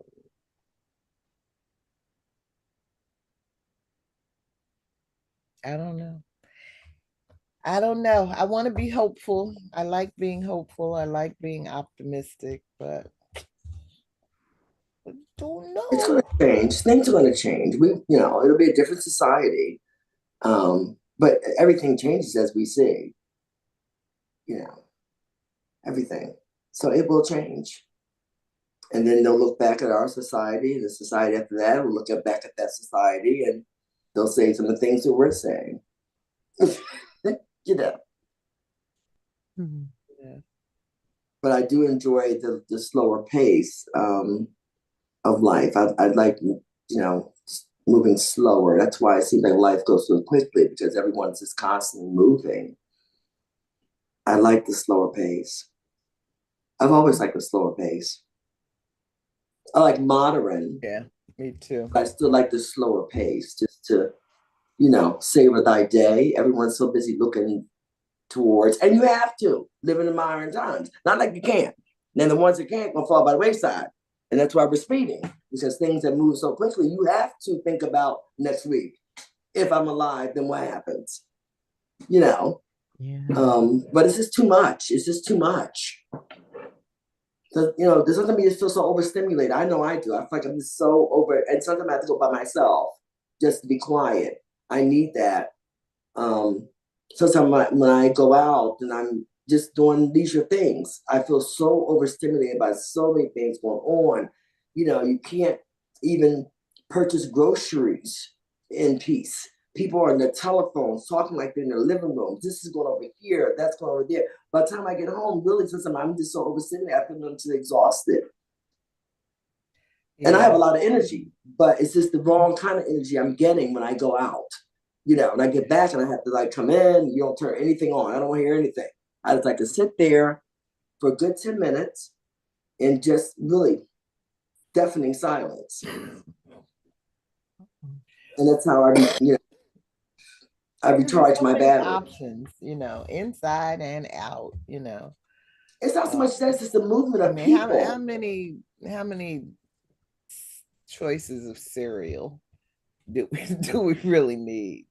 I don't know. I don't know. I want to be hopeful. I like being hopeful. I like being optimistic, but I don't It's going know. to change. Things are going to change. It'll be a different society. But everything changes as we see. You know, everything. So it will change. And then they'll look back at our society, and the society after that will look back at that society, and they'll say some of the things that we're saying. You know. Mhm. Yeah. But I do enjoy the slower pace of life. I'd like, moving slower. That's why it seems like life goes so quickly, because everyone's just constantly moving. I like the slower pace. I've always liked the slower pace. I like modern. Yeah, me too. But I still like the slower pace, just to, savor thy day. Everyone's so busy looking towards, and you have to live in the modern times. Not like you can't. Then the ones that can't gonna fall by the wayside. And that's why we're speeding, because things that move so quickly, you have to think about next week. If I'm alive, then what happens? Yeah. But it's just too much. It's just too much. So, there's something me just feel so overstimulated. I know I do. I feel like I'm just so over, and sometimes I have to go by myself just to be quiet. I need that. Sometimes when I go out and I'm just doing leisure things, I feel so overstimulated by so many things going on. You can't even purchase groceries in peace. People are on their telephones talking like they're in their living rooms. This is going over here, that's going over there. By the time I get home, really, sometimes I'm just so overstimulated, I feel until exhausted. Yeah. And I have a lot of energy, but it's just the wrong kind of energy I'm getting when I go out. And I get back and I have to come in, you don't turn anything on. I don't want to hear anything. I just like to sit there for a good 10 minutes and just really deafening silence. And that's how I recharge my battery. Options, inside and out, It's not so much that, it's just the movement of people. How many choices of cereal do we really need?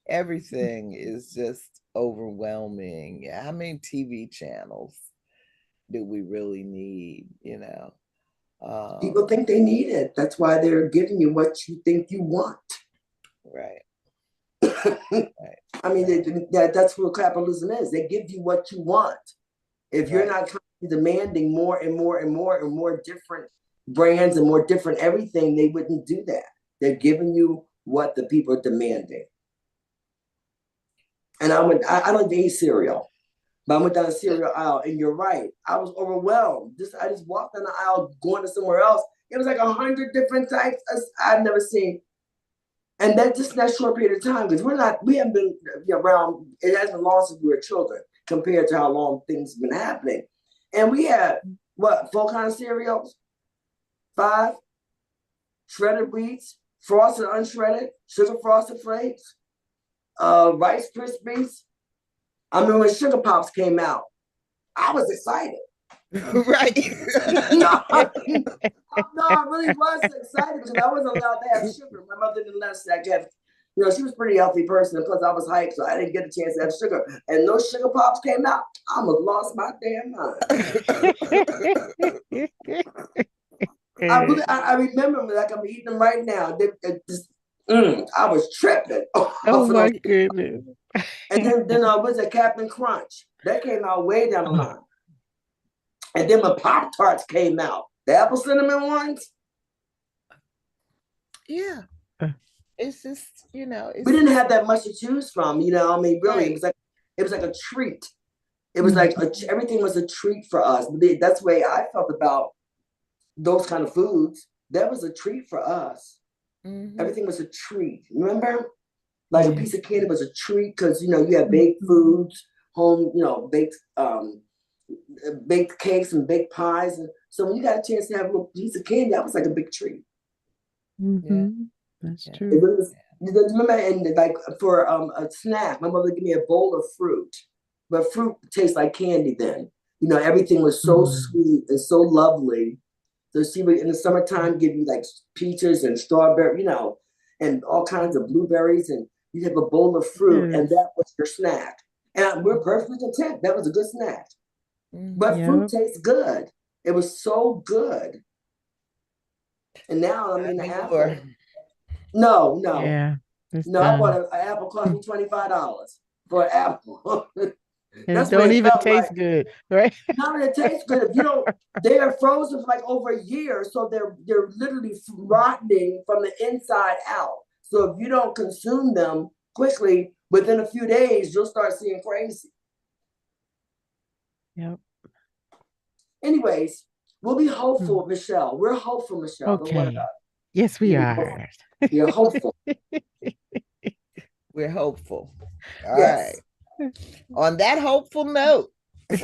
Everything is just overwhelming. How many TV channels do we really need? People think they need it. That's why they're giving you what you think you want. Right. Right. I mean, that's what capitalism is. They give you what you want. If you're not demanding more and more and more and more different brands and more different everything, they wouldn't do that. They're giving you what the people are demanding. And I don't eat cereal, but I went down the cereal aisle, and you're right. I was overwhelmed. I just walked down the aisle going to somewhere else. It was like 100 different types I've never seen. And that just that short period of time, because we haven't been around, it hasn't been long since we were children compared to how long things have been happening. And we had, 4 kinds of cereals? 5? Shredded wheats, frosted unshredded, sugar frosted flakes, Rice Krispies. I mean, when Sugar Pops came out, I was excited. Right. No, I really was excited because I wasn't allowed to have sugar. My mother didn't let us have, she was a pretty healthy person. And plus, I was hyped, so I didn't get a chance to have sugar. And those Sugar Pops came out, I almost lost my damn mind. I remember like I'm eating them right now. I was tripping. Oh my goodness. And then was a Captain Crunch. That came out way down the line. And then when Pop-Tarts came out, the apple cinnamon ones. Yeah. It's just, we didn't have that much to choose from, I mean, really, right. It was like a treat. It was like everything was a treat for us. That's the way I felt about those kind of foods. That was a treat for us. Mm-hmm. Everything was a treat. Remember? Like a piece of candy was a treat because, you have baked foods, home, baked cakes and baked pies. And so when you got a chance to have a little piece of candy, that was like a big treat. Mm-hmm. Yeah. That's true. Remember, and like for a snack, my mother gave me a bowl of fruit, but fruit tastes like candy then. Everything was so sweet and so lovely. So she would, in the summertime, give you like peaches and strawberry, and all kinds of blueberries, and you'd have a bowl of fruit, and that was your snack. And we're perfectly content. That was a good snack. But fruit tastes good. It was so good. And now, I mean, the apple. No. Yeah. No, I bought an apple cost me $25 for an apple. And it That's what don't it even felt like. taste good, right? Now it tastes good. If you don't, they are frozen for like over a year, so they're literally rotting from the inside out. So if you don't consume them quickly, within a few days, you'll start seeing crazy. Yep. Anyways, we'll be Hmm. hopeful, Michelle. We're hopeful, Michelle. Don't worry Okay. about Yes, it. we are. You're hopeful. We're hopeful. All right. Yes. On that hopeful note. And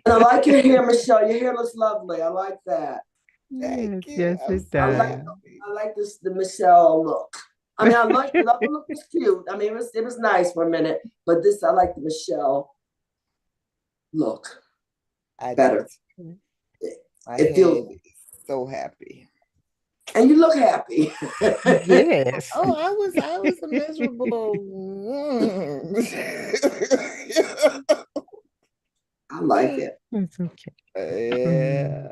I like your hair, Michelle. Your hair looks lovely. I like that. Yes, Thank you. yes, I'm it I so like does. happy. I like this the Michelle look. I mean, I like the other look was cute. I mean, it was nice for a minute, but this I like the Michelle look I do. better. My It head feels, is so happy. and you look happy. Yes. Oh, I was a miserable. I like it. It's okay. Yeah. Yeah.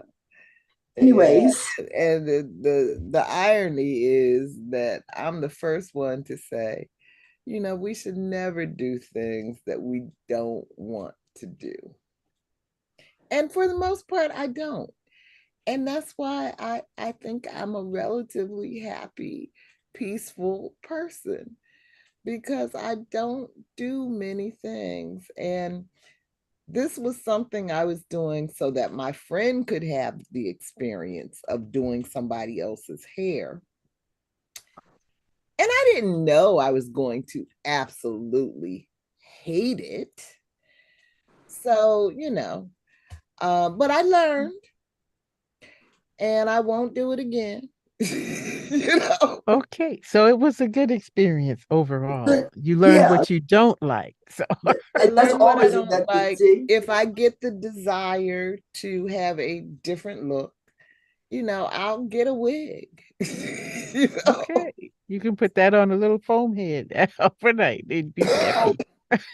Anyways, And the irony is that I'm the first one to say, we should never do things that we don't want to do. And for the most part, I don't. And that's why I think I'm a relatively happy, peaceful person because I don't do many things. And this was something I was doing so that my friend could have the experience of doing somebody else's hair. And I didn't know I was going to absolutely hate it. So, but I learned and I won't do it again. Okay, so it was a good experience overall. You learned yeah, what you don't like. So I that's learned what I always don't that like. see. If I get the desire to have a different look, I'll get a wig. okay, you can put that on a little foam head overnight. They'd be Oh, happy.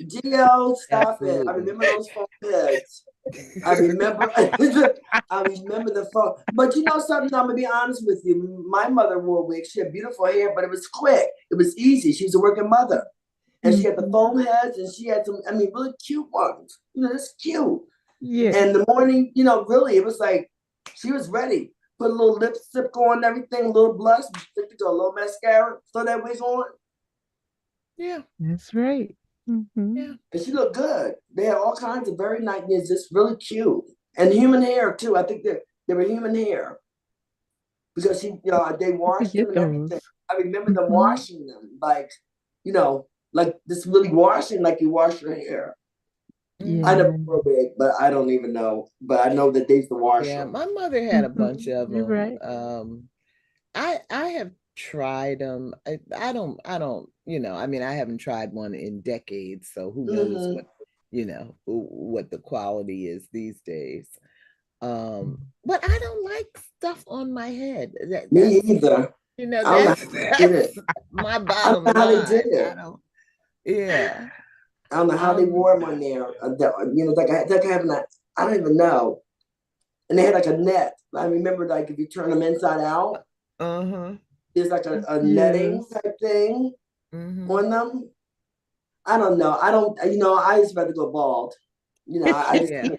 GL, stop it! I Absolutely. remember those phone heads. I remember. I remember the phone. But you know something? I'm gonna be honest with you. My mother wore a wig. She had beautiful hair, but it was quick. It was easy. She was a working mother, and she had the Mhm. foam heads, and she had some. I mean, really cute ones. It's cute. Yes, And the morning, really, it was like she was ready. Put a little lipstick on, everything, a little blush, fit to go, a little mascara, throw that wig on, Yeah. that's right. Yeah. and she looked good. They had all kinds of very nice, just really cute, and human hair too. I think they were human hair because they You could washed them get and everything. those. I remember them Hmm. washing them, like this really washing, like you wash your hair. I never Yeah. Mm-hmm. wore a wig, but I don't even know. But I know that they used to wash Yeah. them. My mother had a bunch Hmm. of You're them. right. I have tried them. I don't, I mean, I haven't tried one in decades, so who knows Mm-hmm. what the quality is these days. But I don't like stuff on my head. Me either. I don't know how they did it. That's my I don't bottom know how they did line. it. Yeah. I don't know how they Um, wore them on there. Like having that. I don't even know. And they had like a net. I remember, like if you turn them inside out, uh-huh. there's like a netting Yes. type thing Mm-hmm. on them. I don't know. I don't. I just rather go bald. I just Yeah.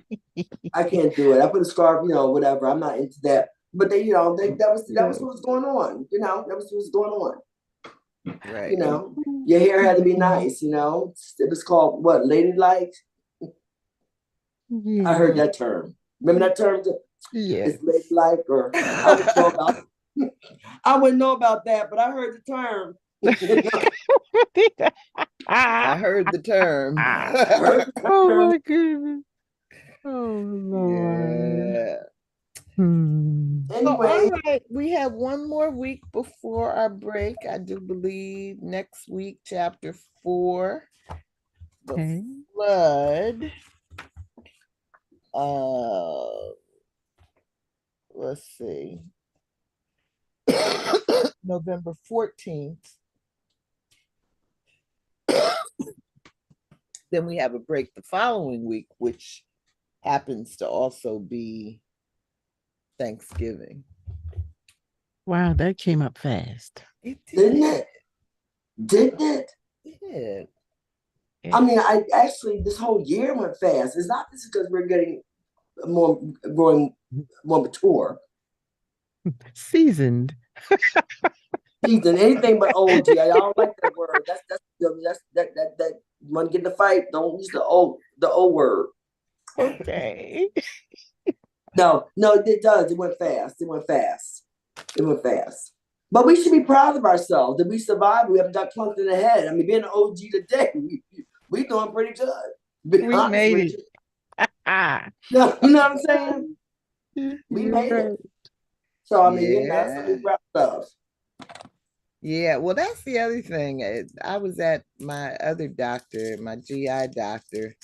I can't do it. I put a scarf. Whatever. I'm not into that. But that was Yes. what was going on. That was what was going on. you Right. know, your hair had to be Mhm. nice. It was called what, ladylike? I heard Yeah. that term. Remember that term? Yes. It's ladylike, or I wouldn't know about I wouldn't know about that, but I heard the term. I heard the term. I heard the Oh term. my goodness. Oh Lord. Yeah. Hmm. So, Anyway, all right, we have one more week before our break. I do believe next week, chapter 4, the Okay. flood. Uh, let's see, November 14th. Then we have a break the following week, which happens to also be Thanksgiving. Wow, that came up fast. It didn't did. it? Didn't it? It did. I mean, I actually this whole year went fast. It's not just because we're getting growing more mature. Seasoned. Season anything but old. I don't like that word. That you want to get in the fight, don't use the old word. Okay. No, it does. It went fast. But we should be proud of ourselves that we survived. We haven't got clunked in the head. I mean, being an OG today, we doing pretty good. Be We honest made with it. you. Ah. You know what I'm saying? We You're made right. it. So I mean, that's what Yeah. we proud of. Yeah, well, that's the other thing. I was at my other doctor, my GI doctor,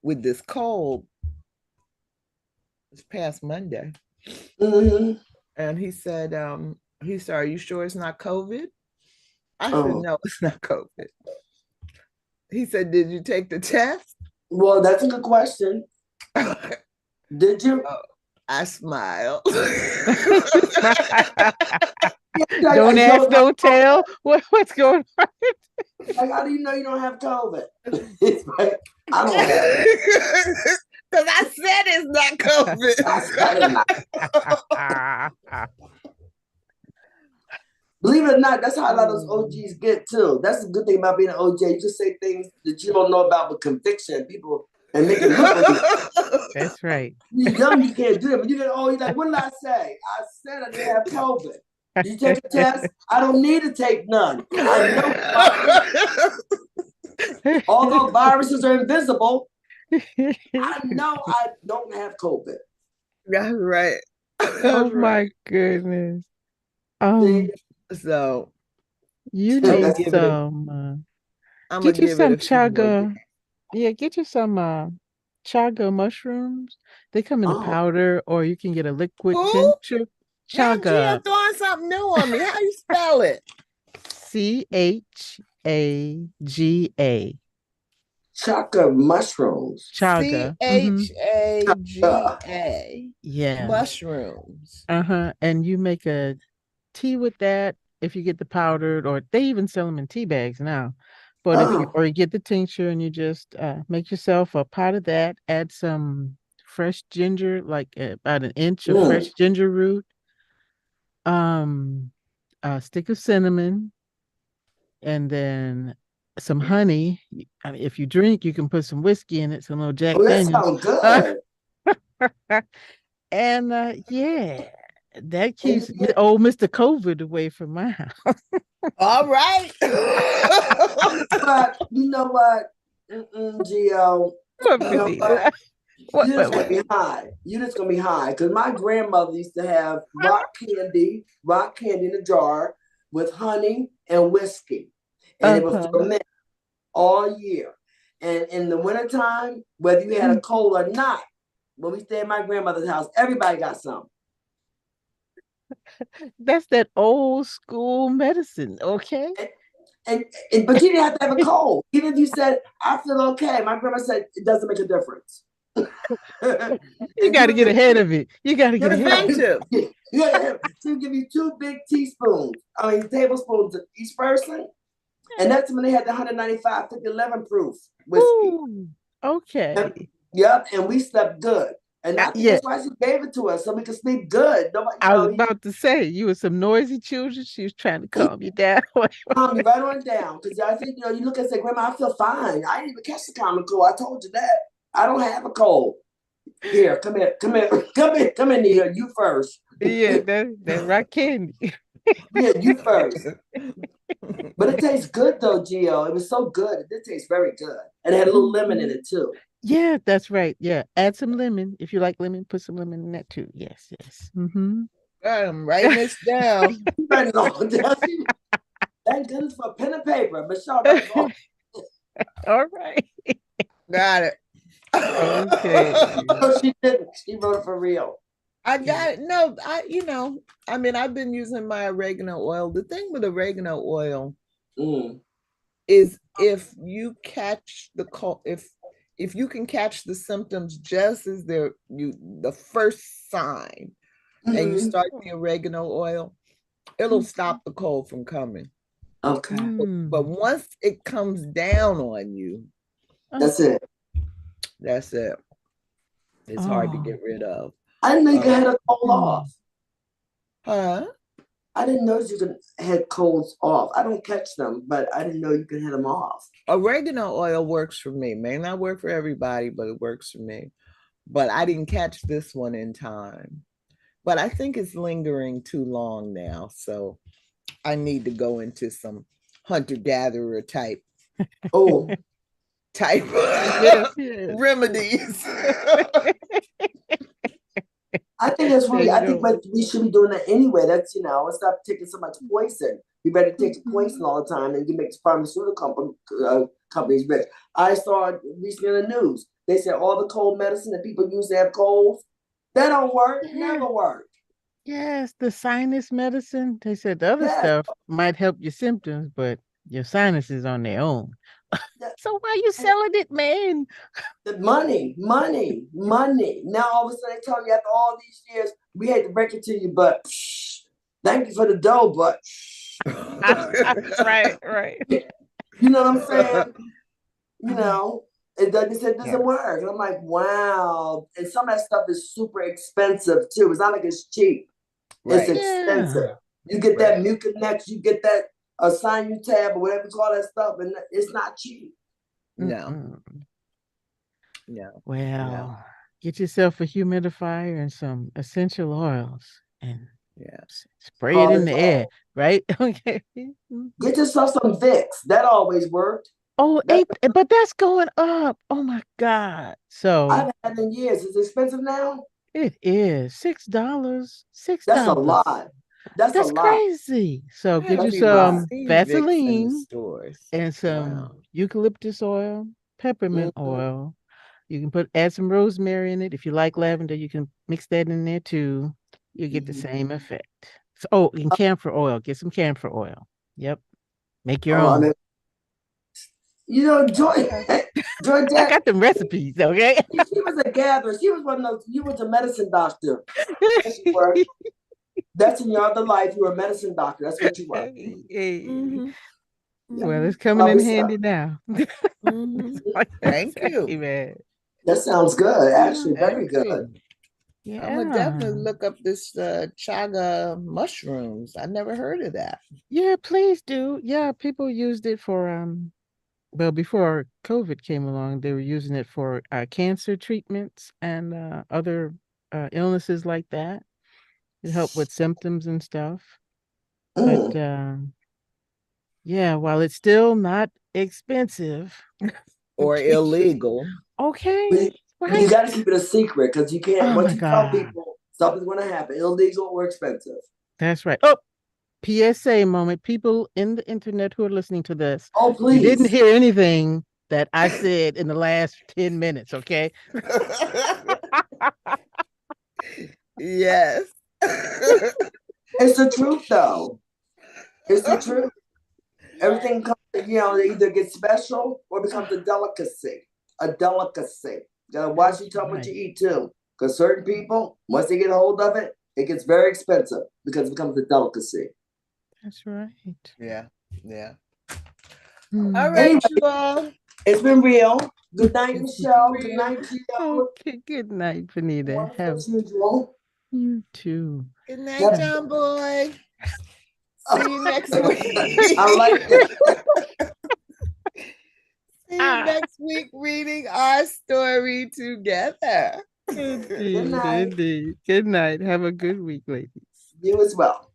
with this cold this past Monday. Mm-hmm. And he said, "Are you sure it's not COVID?" I said, Oh, "No, it's not COVID." He said, "Did you take the test?" well, that's a good question. Did you? I smiled. Don't ask, don't tell. What's going on? Like, how do you know you don't have COVID? It's like, I don't have it. Because I said it's not COVID. I said it. Believe it or not, that's how a lot of those OGs get too. That's the good thing about being an OG. You just say things that you don't know about with conviction. People and make it look like That's right. you're young, you can't do it. But you get old, you're like, what did I say? I said I didn't have COVID. Did you take a test? I don't need to take none. I know although viruses are invisible, I know I don't have COVID. That's right. Oh my goodness. So You I'm need gonna some get you it some a few more days. chaga. Yeah, get you some chaga mushrooms. They come in a powder, or you can get a liquid tincture. Now Gia Chaga. throwing something new on me. How you spell it? CHAGA. Chaga mushrooms. Chaga. CHAGA. Yeah. Mushrooms. And you make a tea with that if you get the powdered, or they even sell them in tea bags now. But if you get the tincture and you just make yourself a pot of that, add some fresh ginger, like about an inch of fresh ginger root, a stick of cinnamon, and then some honey. I mean, if you drink, you can put some whiskey in it, some little Jack that Daniels. sounds good. And yeah, that keeps old Mr. COVID away from my house. All right. But you know what? Gio. What, You're just gonna be high. You're just gonna be high. Because my grandmother used to have rock candy in a jar with honey and whiskey. And it was ferment all year. And in the wintertime, whether you had a cold or not, when we stayed at my grandmother's house, everybody got some. That's that old school medicine, okay? But you didn't have to have a cold. Even if you said, I feel okay, my grandma said it doesn't make a difference. You got to get ahead of it. You got to get ahead of it. She'll give you 2 big tablespoons of each person. And that's when they had the 195 5011 proof whiskey. Ooh, okay. Yep, and we slept good. And I think that's why she gave it to us, so we could sleep good. I was about to say, you were some noisy children. She was trying to calm you down. Calm me right on down. Because I think, you look and say, Grandma, I feel fine. I didn't even catch the common cold. I told you that. I don't have a cold. Here, come in here. You first. Yeah, that rock candy. Yeah, you first. But it tastes good though, Gio. It was so good. It did taste very good. And it had a little lemon in it too. Yeah, that's right. Yeah. Add some lemon. If you like lemon, put some lemon in that too. Yes, yes. I'm writing this down. Thank goodness for pen and paper. Michelle, all right. Got it. Okay. No, she didn't. She wrote it for real. I got it. No, I've been using my oregano oil. The thing with oregano oil is if you catch the cold, if you can catch the symptoms just as the first sign, and you start the oregano oil, it'll stop the cold from coming. Okay. But once it comes down on you, That's it. That's it. It's hard to Oh. get rid of. I didn't know you could head a cold off. Huh? I didn't know you could head colds off. I don't catch them, but I didn't know you could head them off. Oregano oil works for me. May not work for everybody, but it works for me. But I didn't catch this one in time. But I think it's lingering too long now. So I need to go into some hunter-gatherer type Oh, Yes, yes. remedies. I think that's There really, you I think go. we should be doing that anyway. That's, stop taking so much poison. You better take poison all the time and you make pharmaceutical companies rich. I saw recently in the news, they said all the cold medicine that people use to have colds, that don't work, Yeah. never work. Yes, the sinus medicine. They said the other Yes. stuff might help your symptoms, but your sinuses on their own. That- So why you selling it, man? The money. Now all of a sudden they tell you after all these years, we hate to break it to you, but thank you for the dough, but Right, right. you know what I'm saying? It doesn't work. And I'm like, wow. And some of that stuff is super expensive too. It's not like it's cheap. It's Right. expensive. Yeah. You get that Mucinex, you get that Sinutab or whatever you call that stuff, and it's not cheap. No. Mm-mm. No. Well, get yourself a humidifier and some essential oils and spray it Call in it the air, all. right? Okay. Get yourself some Vicks. That always worked. Oh, That but that's going up. Oh my God. So I've had in years. It's expensive now. it is $6. $6. That's a lot. That's a That's lot. crazy. So I get you That's haven't a even lot. some seen Vicks in the Vaseline stores. and some Wow. eucalyptus oil, peppermint Mhm. oil. You can add some rosemary in it. If you like lavender, you can mix that in there too. You get the Mhm. same effect. So, and camphor oil. Get some camphor oil. Yep. Make your I own. mean, I Georgette, got them recipes, okay? she was a gatherer. She was one of those. You was a medicine doctor. Yes, you were. That's in your other life. You were a medicine doctor. That's what you were. Hey. Mm-hmm. Yeah. Well, Mm-hmm. it's coming in Probably so. handy now. Mm-hmm. Like I Thank say, you. man. That sounds good. Actually, very Thank good. you. I'm gonna Yeah. definitely look up this chaga mushrooms. I never heard of that. Yeah, please do. Yeah, people used it for well, before COVID came along, they were using it for cancer treatments and other illnesses like that. It helped with symptoms and stuff. But Mm. yeah, while it's still not expensive, Or illegal. But okay, you right? got to keep it a secret because you can't. Oh Once my you tell God, people, something's going to happen. Illegal or expensive. that's right. Oh, PSA moment. People in the internet who are listening to this, Oh, you didn't please. hear anything that I said in the last 10 minutes, okay? Yes. It's the truth, though. It's the truth. Everything comes, it either gets special or becomes a delicacy. A delicacy. You gotta watch you That's tell what you right. eat too. Because certain people, once they get a hold of it, it gets very expensive because it becomes a delicacy. That's right. Yeah. Yeah. All Hmm. right, Anyway, you all. it's been real. Good night, Michelle. Good night, Gio. Okay, good night, Venita. Wonderful Have as usual. you too. Good night, Have- Have John Boy. See you next week. I like it. See you next week reading our story together. Good indeed, night. indeed. Good night. Have a good week, ladies. You as well.